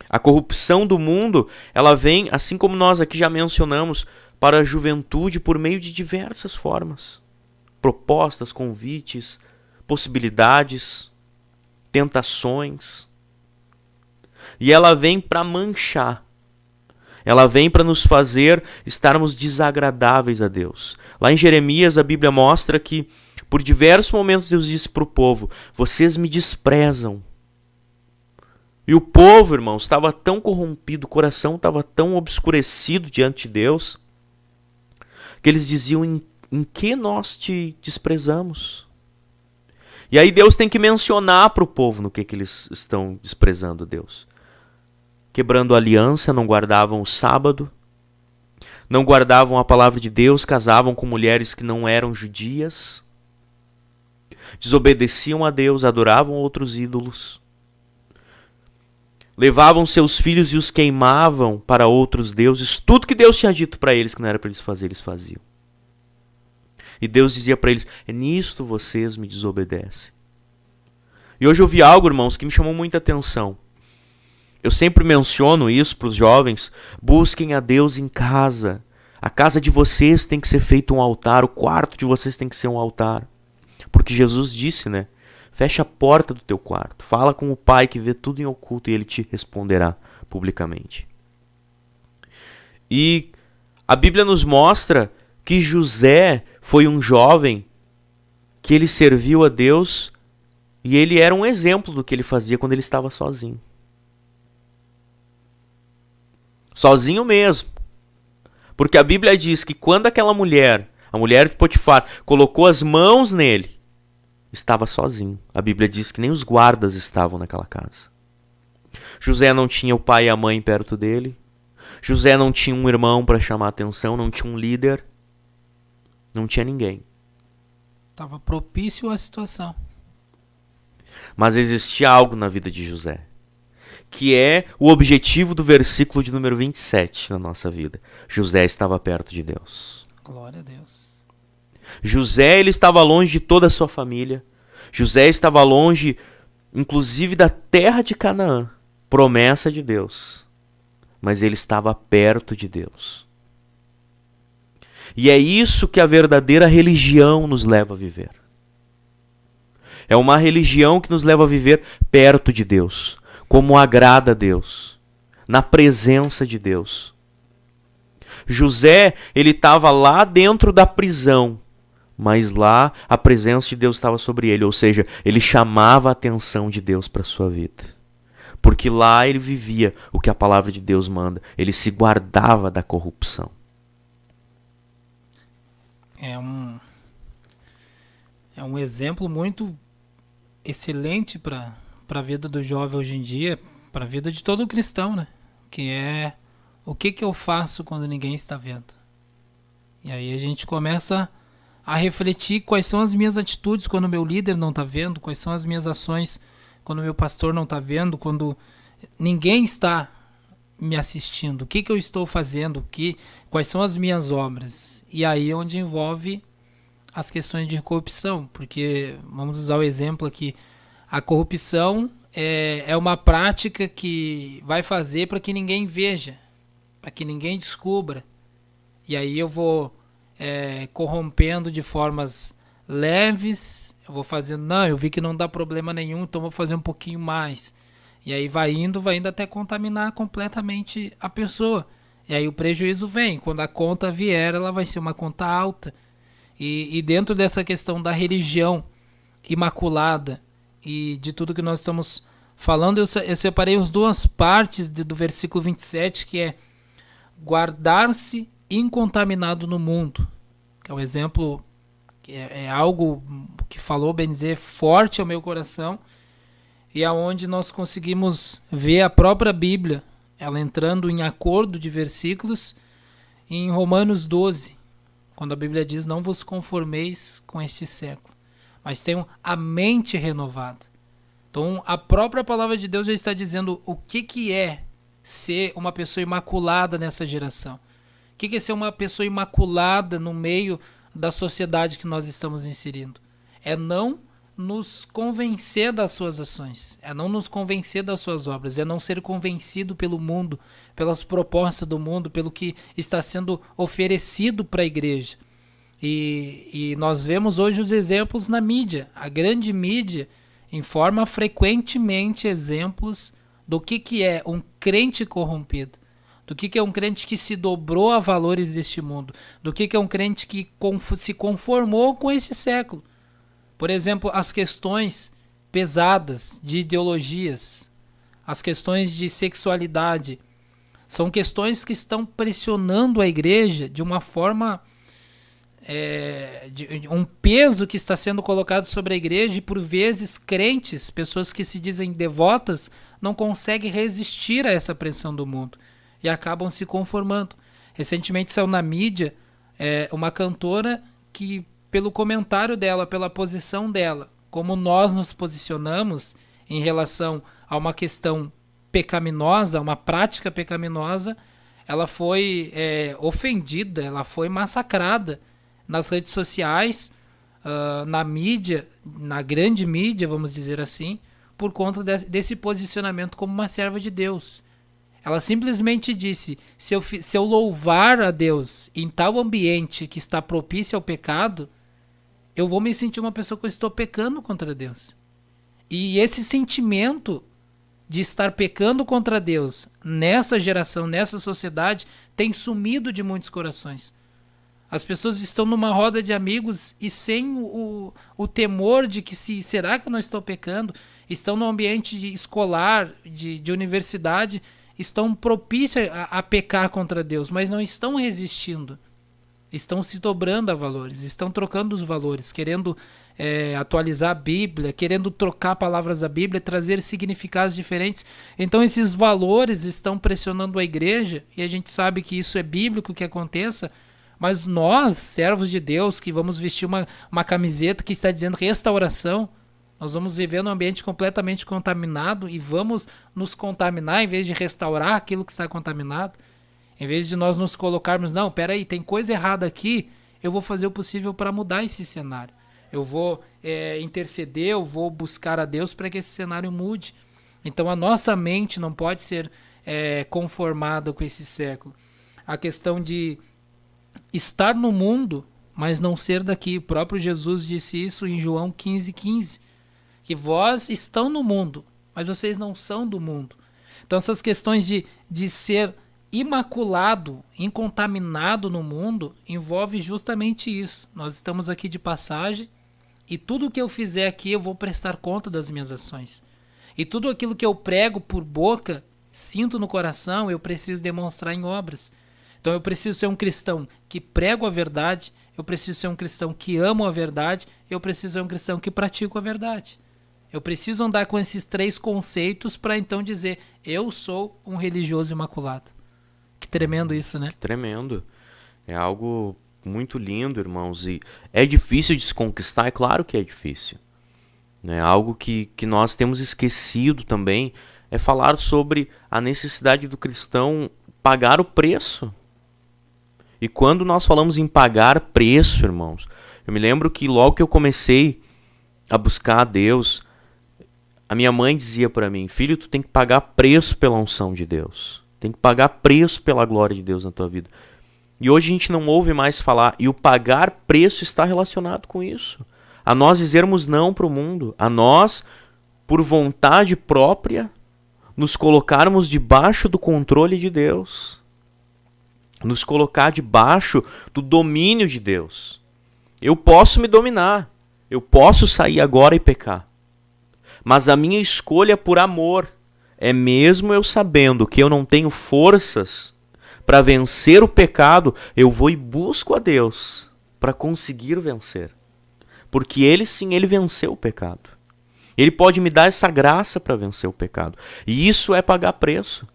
A corrupção do mundo, ela vem, assim como nós aqui já mencionamos, para a juventude por meio de diversas formas. Propostas, convites, possibilidades, tentações. E ela vem para manchar. Ela vem para nos fazer estarmos desagradáveis a Deus. Lá em Jeremias a Bíblia mostra que por diversos momentos Deus disse para o povo, vocês me desprezam. E o povo, irmãos, estava tão corrompido, o coração estava tão obscurecido diante de Deus, que eles diziam, em que nós te desprezamos? E aí Deus tem que mencionar para o povo no que eles estão desprezando Deus. Quebrando a aliança, não guardavam o sábado, não guardavam a palavra de Deus, casavam com mulheres que não eram judias, desobedeciam a Deus, adoravam outros ídolos. levavam seus filhos e os queimavam para outros deuses. Tudo que Deus tinha dito para eles que não era para eles fazer, eles faziam. E Deus dizia para eles: é nisto vocês me desobedecem. E hoje eu vi algo, irmãos, que me chamou muita atenção. Eu sempre menciono isso para os jovens: busquem a Deus em casa. A casa de vocês tem que ser feito um altar, o quarto de vocês tem que ser um altar. Porque Jesus disse, né? Fecha a porta do teu quarto, fala com o Pai que vê tudo em oculto e Ele te responderá publicamente. E a Bíblia nos mostra que José foi um jovem que ele serviu a Deus e ele era um exemplo do que ele fazia quando ele estava sozinho. Sozinho mesmo. Porque a Bíblia diz que quando aquela mulher, a mulher de Potifar, colocou as mãos nele, estava sozinho. A Bíblia diz que nem os guardas estavam naquela casa. José não tinha o pai e a mãe perto dele. José não tinha um irmão para chamar a atenção, não tinha um líder. Não tinha ninguém. Estava propício à situação. Mas existia algo na vida de José, que é o objetivo do versículo de número 27 na nossa vida. José estava perto de Deus. Glória a Deus. José, ele estava longe de toda a sua família. José estava longe, inclusive, da terra de Canaã, promessa de Deus. Mas ele estava perto de Deus. E é isso que a verdadeira religião nos leva a viver. É uma religião que nos leva a viver perto de Deus, como agrada a Deus, na presença de Deus. José, ele estava lá dentro da prisão, mas lá a presença de Deus estava sobre ele, ou seja, ele chamava a atenção de Deus para a sua vida. Porque lá ele vivia o que a palavra de Deus manda, ele se guardava da corrupção. É um exemplo muito excelente para a vida do jovem hoje em dia, para a vida de todo cristão, né? Que é o que eu faço quando ninguém está vendo. E aí a gente começa a refletir quais são as minhas atitudes quando o meu líder não está vendo, quais são as minhas ações quando o meu pastor não está vendo, quando ninguém está me assistindo, o que eu estou fazendo, quais são as minhas obras. E aí é onde envolve as questões de corrupção, porque vamos usar o exemplo aqui, a corrupção é uma prática que vai fazer para que ninguém veja, para que ninguém descubra. E aí eu vou corrompendo de formas leves, eu vou fazendo, não, eu vi que não dá problema nenhum, então vou fazer um pouquinho mais. E aí vai indo até contaminar completamente a pessoa. E aí o prejuízo vem. Quando a conta vier, ela vai ser uma conta alta. E dentro dessa questão da religião imaculada e de tudo que nós estamos falando, eu separei as duas partes do versículo 27, que é guardar-se incontaminado no mundo. Que é um exemplo, que é algo que falou, bem dizer, forte ao meu coração. E aonde nós conseguimos ver a própria Bíblia, ela entrando em acordo de versículos, em Romanos 12, quando a Bíblia diz: não vos conformeis com este século, mas tenham a mente renovada. Então a própria palavra de Deus já está dizendo o que é ser uma pessoa imaculada nessa geração. O que é ser uma pessoa imaculada no meio da sociedade que nós estamos inserindo? É não nos convencer das suas ações, é não nos convencer das suas obras, é não ser convencido pelo mundo, pelas propostas do mundo, pelo que está sendo oferecido para a igreja. E nós vemos hoje os exemplos na mídia. A grande mídia informa frequentemente exemplos do que é um crente corrompido, do que é um crente que se dobrou a valores deste mundo, do que é um crente que se conformou com este século. Por exemplo, as questões pesadas de ideologias, as questões de sexualidade, são questões que estão pressionando a igreja de uma forma, de um peso que está sendo colocado sobre a igreja, e por vezes crentes, pessoas que se dizem devotas, não conseguem resistir a essa pressão do mundo e acabam se conformando. Recentemente saiu na mídia uma cantora que, pelo comentário dela, pela posição dela, como nós nos posicionamos em relação a uma questão pecaminosa, uma prática pecaminosa, ela foi ofendida, ela foi massacrada nas redes sociais, na mídia, na grande mídia, vamos dizer assim, por conta desse posicionamento como uma serva de Deus. Ela simplesmente disse, se eu louvar a Deus em tal ambiente que está propício ao pecado, eu vou me sentir uma pessoa que eu estou pecando contra Deus. E esse sentimento de estar pecando contra Deus nessa geração, nessa sociedade, tem sumido de muitos corações. As pessoas estão numa roda de amigos e sem o temor de que será que eu não estou pecando? Estão no ambiente escolar, de universidade, estão propícios a pecar contra Deus, mas não estão resistindo. Estão se dobrando a valores, estão trocando os valores, querendo atualizar a Bíblia, querendo trocar palavras da Bíblia, trazer significados diferentes. Então esses valores estão pressionando a igreja, e a gente sabe que isso é bíblico que aconteça, mas nós, servos de Deus, que vamos vestir uma camiseta que está dizendo restauração, nós vamos viver num ambiente completamente contaminado e vamos nos contaminar em vez de restaurar aquilo que está contaminado. Em vez de nós nos colocarmos, não, peraí, tem coisa errada aqui, eu vou fazer o possível para mudar esse cenário. Eu vou interceder, eu vou buscar a Deus para que esse cenário mude. Então a nossa mente não pode ser conformada com esse século. A questão de estar no mundo, mas não ser daqui. O próprio Jesus disse isso em João 15:15, que vós estão no mundo, mas vocês não são do mundo. Então essas questões de ser imaculado, incontaminado no mundo, envolve justamente isso. Nós estamos aqui de passagem e tudo que eu fizer aqui eu vou prestar conta das minhas ações. E tudo aquilo que eu prego por boca, sinto no coração, eu preciso demonstrar em obras. Então eu preciso ser um cristão que prego a verdade, eu preciso ser um cristão que amo a verdade, eu preciso ser um cristão que pratico a verdade. Eu preciso andar com esses 3 conceitos para então dizer, eu sou um religioso imaculado. Que tremendo isso, né? Que tremendo. É algo muito lindo, irmãos. E é difícil de se conquistar? É claro que é difícil. É algo que nós temos esquecido também, é falar sobre a necessidade do cristão pagar o preço. E quando nós falamos em pagar preço, irmãos, eu me lembro que logo que eu comecei a buscar a Deus, a minha mãe dizia para mim, filho, tu tem que pagar preço pela unção de Deus. Tem que pagar preço pela glória de Deus na tua vida. E hoje a gente não ouve mais falar, e o pagar preço está relacionado com isso. A nós dizermos não para o mundo, a nós, por vontade própria, nos colocarmos debaixo do controle de Deus. Nos colocar debaixo do domínio de Deus. Eu posso me dominar, eu posso sair agora e pecar. Mas a minha escolha por amor é mesmo eu sabendo que eu não tenho forças para vencer o pecado, eu vou e busco a Deus para conseguir vencer. Porque Ele sim, Ele venceu o pecado. Ele pode me dar essa graça para vencer o pecado. E isso é pagar preço.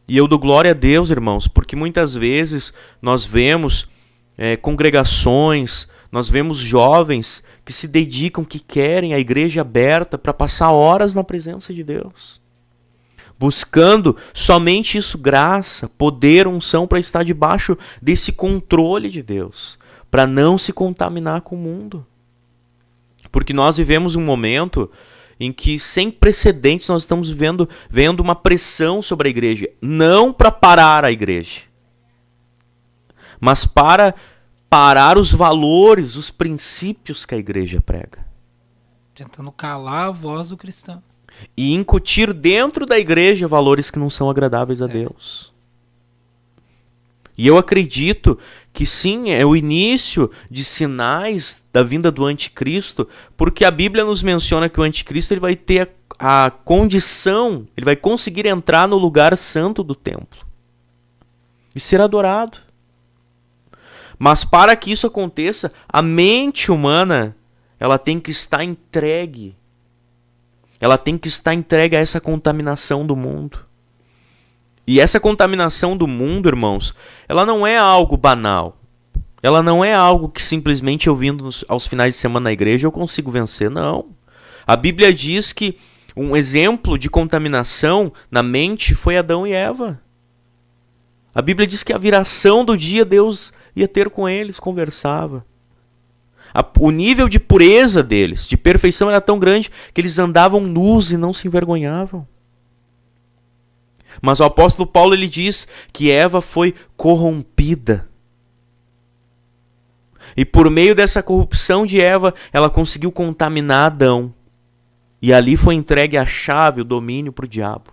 E eu dou glória a Deus, irmãos, porque muitas vezes nós vemos congregações, nós vemos jovens que se dedicam, que querem a igreja aberta para passar horas na presença de Deus. Buscando somente isso, graça, poder, unção, para estar debaixo desse controle de Deus, para não se contaminar com o mundo. Porque nós vivemos um momento em que, sem precedentes, nós estamos vendo uma pressão sobre a igreja, não para parar a igreja, mas para parar os valores, os princípios que a igreja prega. Tentando calar a voz do cristão. E incutir dentro da igreja valores que não são agradáveis a Deus. E eu acredito que sim, é o início de sinais da vinda do anticristo, porque a Bíblia nos menciona que o anticristo ele vai ter a condição, ele vai conseguir entrar no lugar santo do templo e ser adorado. Mas para que isso aconteça, a mente humana ela tem que estar entregue. Ela tem que estar entregue a essa contaminação do mundo. E essa contaminação do mundo, irmãos, ela não é algo banal. Ela não é algo que simplesmente eu vindo aos finais de semana na igreja eu consigo vencer. Não. A Bíblia diz que Um exemplo de contaminação na mente foi Adão e Eva. A Bíblia diz que a viração do dia Deus ia ter com eles, conversava. O nível de pureza deles, de perfeição, era tão grande que eles andavam nus e não se envergonhavam. Mas o apóstolo Paulo, ele diz que Eva foi corrompida. E por meio dessa corrupção de Eva, ela conseguiu contaminar Adão. E ali foi entregue a chave, o domínio para o diabo.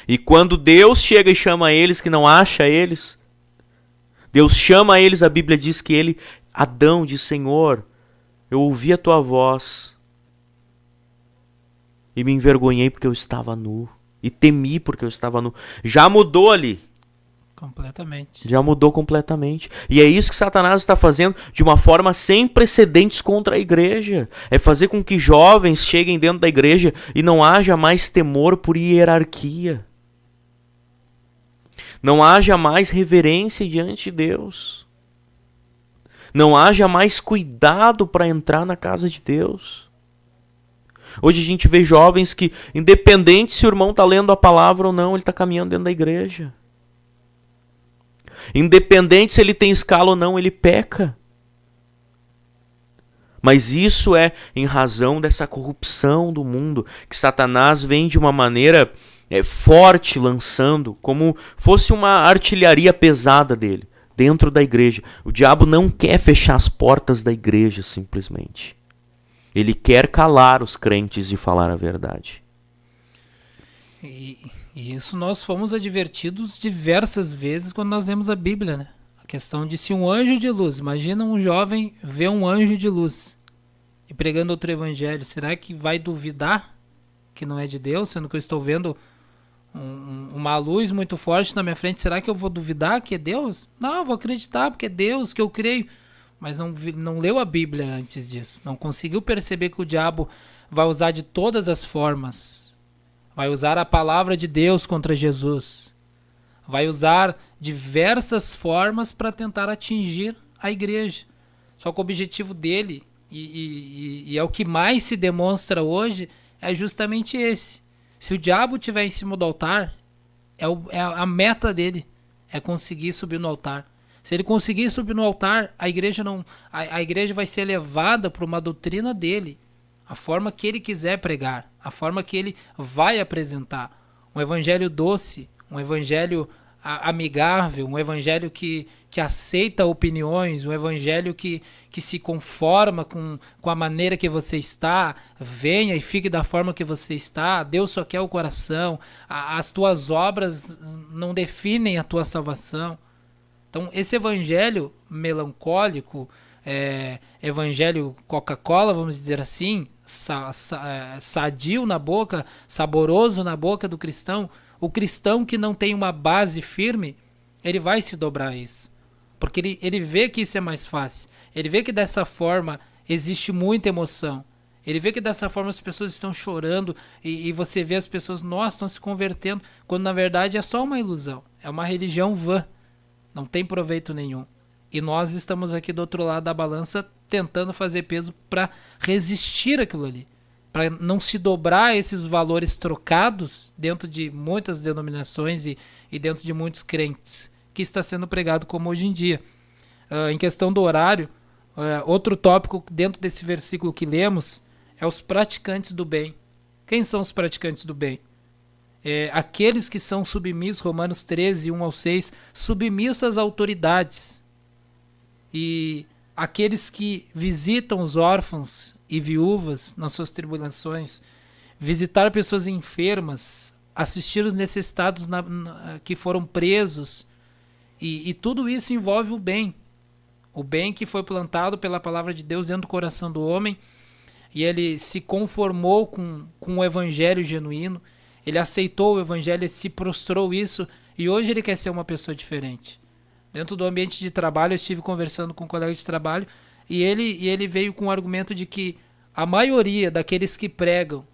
E quando Deus chega e chama eles, que não acha eles, Deus chama eles, a Bíblia diz que ele, Adão, diz: Senhor, eu ouvi a tua voz e me envergonhei porque eu estava nu. E temi porque eu estava nu. Já mudou ali. Completamente. Já mudou completamente. E é isso que Satanás está fazendo de uma forma sem precedentes contra a igreja. É fazer com que jovens cheguem dentro da igreja e não haja mais temor por hierarquia. Não haja mais reverência diante de Deus. Não haja mais cuidado para entrar na casa de Deus. Hoje a gente vê jovens que, independente se o irmão está lendo a palavra ou não, ele está caminhando dentro da igreja. Independente se ele tem escala ou não, ele peca. Mas isso é em razão dessa corrupção do mundo, que Satanás vem de uma maneira forte, lançando, como fosse uma artilharia pesada dele, dentro da igreja. O diabo não quer fechar as portas da igreja, simplesmente. Ele quer calar os crentes de falar a verdade. E isso nós fomos advertidos diversas vezes quando nós lemos a Bíblia, né? A questão de se um anjo de luz, imagina um jovem ver um anjo de luz e pregando outro evangelho, será que vai duvidar que não é de Deus, sendo que eu estou vendo uma luz muito forte na minha frente? Será que eu vou duvidar que é Deus? Não, eu vou acreditar porque é Deus que eu creio. Mas não leu a Bíblia antes disso. Não conseguiu perceber que o diabo vai usar de todas as formas. Vai usar a palavra de Deus contra Jesus. Vai usar diversas formas para tentar atingir a igreja. Só que o objetivo dele, e é o que mais se demonstra hoje, é justamente esse. Se o diabo estiver em cima do altar, é a meta dele, é conseguir subir no altar. Se ele conseguir subir no altar, a igreja vai ser levada para uma doutrina dele, a forma que ele quiser pregar, a forma que ele vai apresentar. Um evangelho doce, um evangelho amigável, um evangelho que aceita opiniões, um evangelho que se conforma com a maneira que você está. Venha e fique da forma que você está. Deus só quer o coração. As tuas obras não definem a tua salvação. Então, esse evangelho melancólico, evangelho Coca-Cola, vamos dizer assim, sadio na boca, saboroso na boca do cristão, o cristão que não tem uma base firme, ele vai se dobrar a isso. Porque ele vê que isso é mais fácil. Ele vê que dessa forma existe muita emoção. Ele vê que dessa forma as pessoas estão chorando e você vê as pessoas, nossa, estão se convertendo, quando na verdade é só uma ilusão. É uma religião vã. Não tem proveito nenhum. E nós estamos aqui do outro lado da balança tentando fazer peso para resistir àquilo ali. Para não se dobrar a esses valores trocados dentro de muitas denominações e dentro de muitos crentes, que está sendo pregado como hoje em dia. Em questão do horário, outro tópico dentro desse versículo que lemos é os praticantes do bem. Quem são os praticantes do bem? Aqueles que são submissos, Romanos 13, 1 ao 6, submissos às autoridades. E aqueles que visitam os órfãos e viúvas nas suas tribulações, visitar pessoas enfermas, assistir os necessitados que foram presos, e tudo isso envolve o bem que foi plantado pela palavra de Deus dentro do coração do homem, e ele se conformou com o evangelho genuíno, ele aceitou o evangelho, ele se prostrou isso, e hoje ele quer ser uma pessoa diferente. Dentro do ambiente de trabalho, eu estive conversando com um colega de trabalho, e ele veio com o argumento de que a maioria daqueles que pregam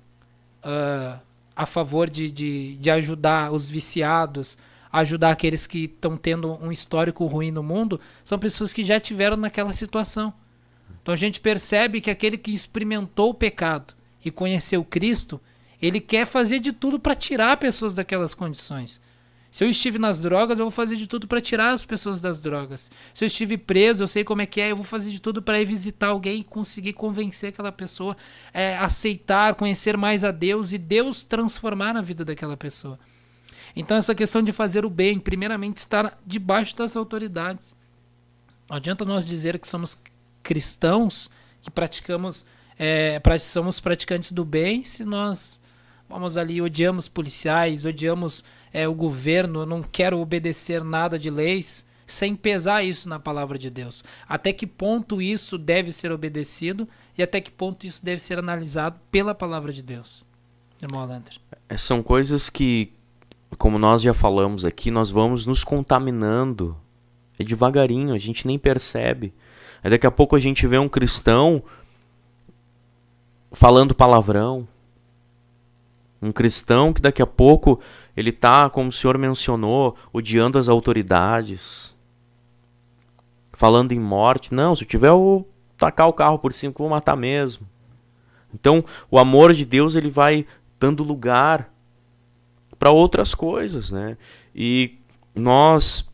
a favor de ajudar os viciados, ajudar aqueles que estão tendo um histórico ruim no mundo, são pessoas que já tiveram naquela situação. Então a gente percebe que aquele que experimentou o pecado, e conheceu Cristo, ele quer fazer de tudo para tirar pessoas daquelas condições. Se eu estive nas drogas, eu vou fazer de tudo para tirar as pessoas das drogas. Se eu estive preso, eu sei como é que é, eu vou fazer de tudo para ir visitar alguém e conseguir convencer aquela pessoa a aceitar, conhecer mais a Deus e Deus transformar a vida daquela pessoa. Então essa questão de fazer o bem, primeiramente estar debaixo das autoridades. Não adianta nós dizer que somos cristãos, que somos praticantes do bem, se nós vamos ali, odiamos policiais, odiamos o governo, não quero obedecer nada de leis, sem pesar isso na palavra de Deus. Até que ponto isso deve ser obedecido e até que ponto isso deve ser analisado pela palavra de Deus. Irmão Alander. São coisas que, como nós já falamos aqui, nós vamos nos contaminando. É devagarinho, a gente nem percebe. Aí daqui a pouco a gente vê um cristão falando palavrão. Um cristão que daqui a pouco ele está, como o senhor mencionou, odiando as autoridades. Falando em morte. Não, se eu tiver, eu vou tacar o carro por cima que eu vou matar mesmo. Então, o amor de Deus ele vai dando lugar para outras coisas, né? E nós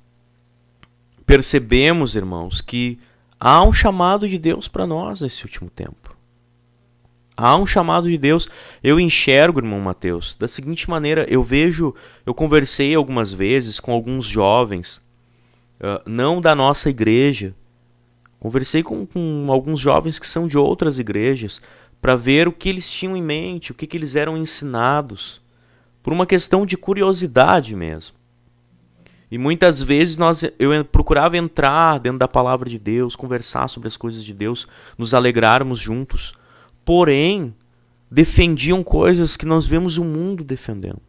percebemos, irmãos, que há um chamado de Deus para nós nesse último tempo. Há um chamado de Deus. Eu enxergo, irmão Mateus, da seguinte maneira, eu conversei algumas vezes com alguns jovens, não da nossa igreja, conversei com alguns jovens que são de outras igrejas, para ver o que eles tinham em mente, o que eles eram ensinados, por uma questão de curiosidade mesmo. E muitas vezes eu procurava entrar dentro da palavra de Deus, conversar sobre as coisas de Deus, nos alegrarmos juntos. Porém, defendiam coisas que nós vemos o mundo defendendo.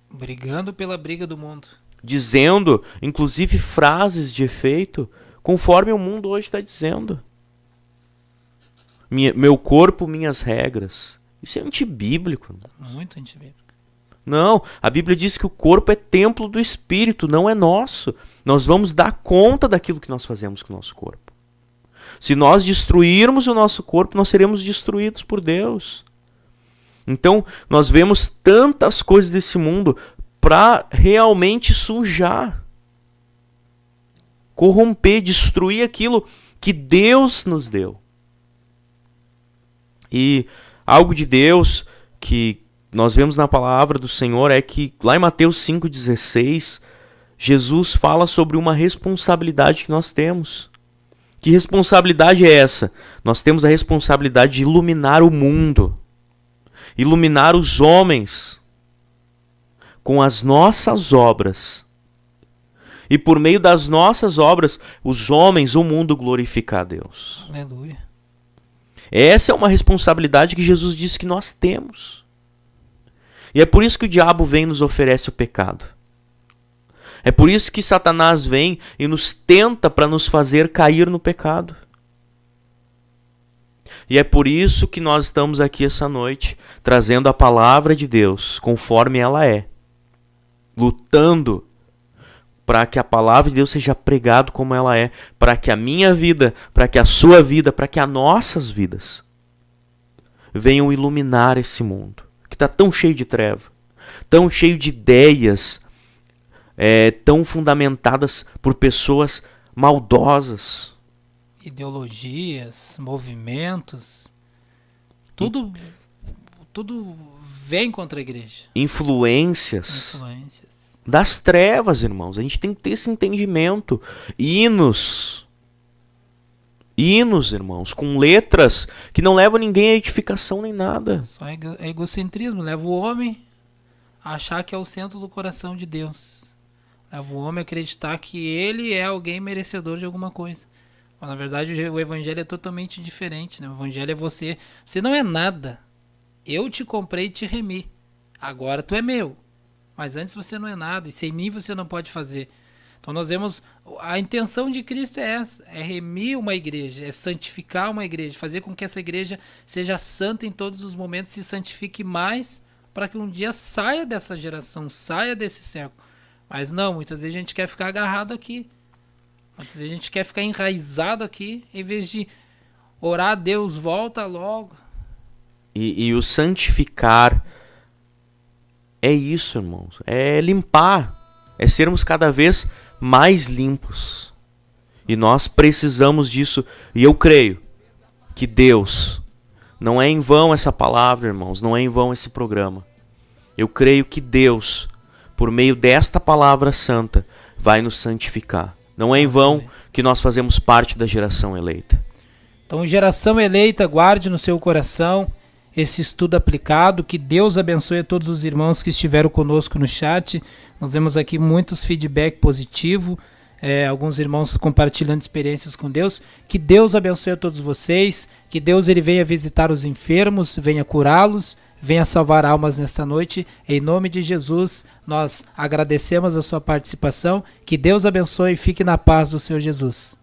Brigando pela briga do mundo. Dizendo, inclusive, frases de efeito, conforme o mundo hoje está dizendo. Meu corpo, minhas regras. Isso é antibíblico. Muito antibíblico. Não, a Bíblia diz que o corpo é templo do Espírito, não é nosso. Nós vamos dar conta daquilo que nós fazemos com o nosso corpo. Se nós destruirmos o nosso corpo, nós seremos destruídos por Deus. Então, nós vemos tantas coisas desse mundo para realmente sujar, corromper, destruir aquilo que Deus nos deu. E algo de Deus que nós vemos na palavra do Senhor é que lá em Mateus 5,16, Jesus fala sobre uma responsabilidade que nós temos. Que responsabilidade é essa? Nós temos a responsabilidade de iluminar o mundo, iluminar os homens com as nossas obras. E por meio das nossas obras, os homens, o mundo glorificar a Deus. Aleluia. Essa é uma responsabilidade que Jesus disse que nós temos. E é por isso que o diabo vem e nos oferece o pecado. É por isso que Satanás vem e nos tenta para nos fazer cair no pecado. E é por isso que nós estamos aqui essa noite, trazendo a palavra de Deus, conforme ela é. Lutando para que a palavra de Deus seja pregada como ela é. Para que a minha vida, para que a sua vida, para que as nossas vidas venham iluminar esse mundo. Que está tão cheio de treva, tão cheio de ideias, tão fundamentadas por pessoas maldosas. Ideologias, movimentos, tudo vem contra a igreja. Influências das trevas, irmãos. A gente tem que ter esse entendimento. Hinos, irmãos, com letras que não levam ninguém a edificação nem nada. Só egocentrismo, leva o homem a achar que é o centro do coração de Deus. Leva o homem a acreditar que ele é alguém merecedor de alguma coisa. Mas, na verdade, o evangelho é totalmente diferente, né? O evangelho é você não é nada. Eu te comprei e te remi. Agora tu é meu. Mas antes você não é nada. E sem mim você não pode fazer. Então nós vemos, a intenção de Cristo é essa. É remir uma igreja. É santificar uma igreja. Fazer com que essa igreja seja santa em todos os momentos. Se santifique mais para que um dia saia dessa geração. Saia desse século. Mas não, muitas vezes a gente quer ficar agarrado aqui. Muitas vezes a gente quer ficar enraizado aqui, em vez de orar a Deus, volta logo. E o santificar é isso, irmãos. É limpar. É sermos cada vez mais limpos. E nós precisamos disso. E eu creio que Deus, não é em vão essa palavra, irmãos. Não é em vão esse programa. Eu creio que Deus, por meio desta palavra santa, vai nos santificar. Não é em vão que nós fazemos parte da geração eleita. Então, geração eleita, guarde no seu coração esse estudo aplicado. Que Deus abençoe a todos os irmãos que estiveram conosco no chat. Nós vemos aqui muitos feedback positivo, alguns irmãos compartilhando experiências com Deus. Que Deus abençoe a todos vocês. Que Deus ele venha visitar os enfermos, venha curá-los, venha salvar almas nesta noite. Em nome de Jesus, nós agradecemos a sua participação. Que Deus abençoe e fique na paz do Senhor Jesus.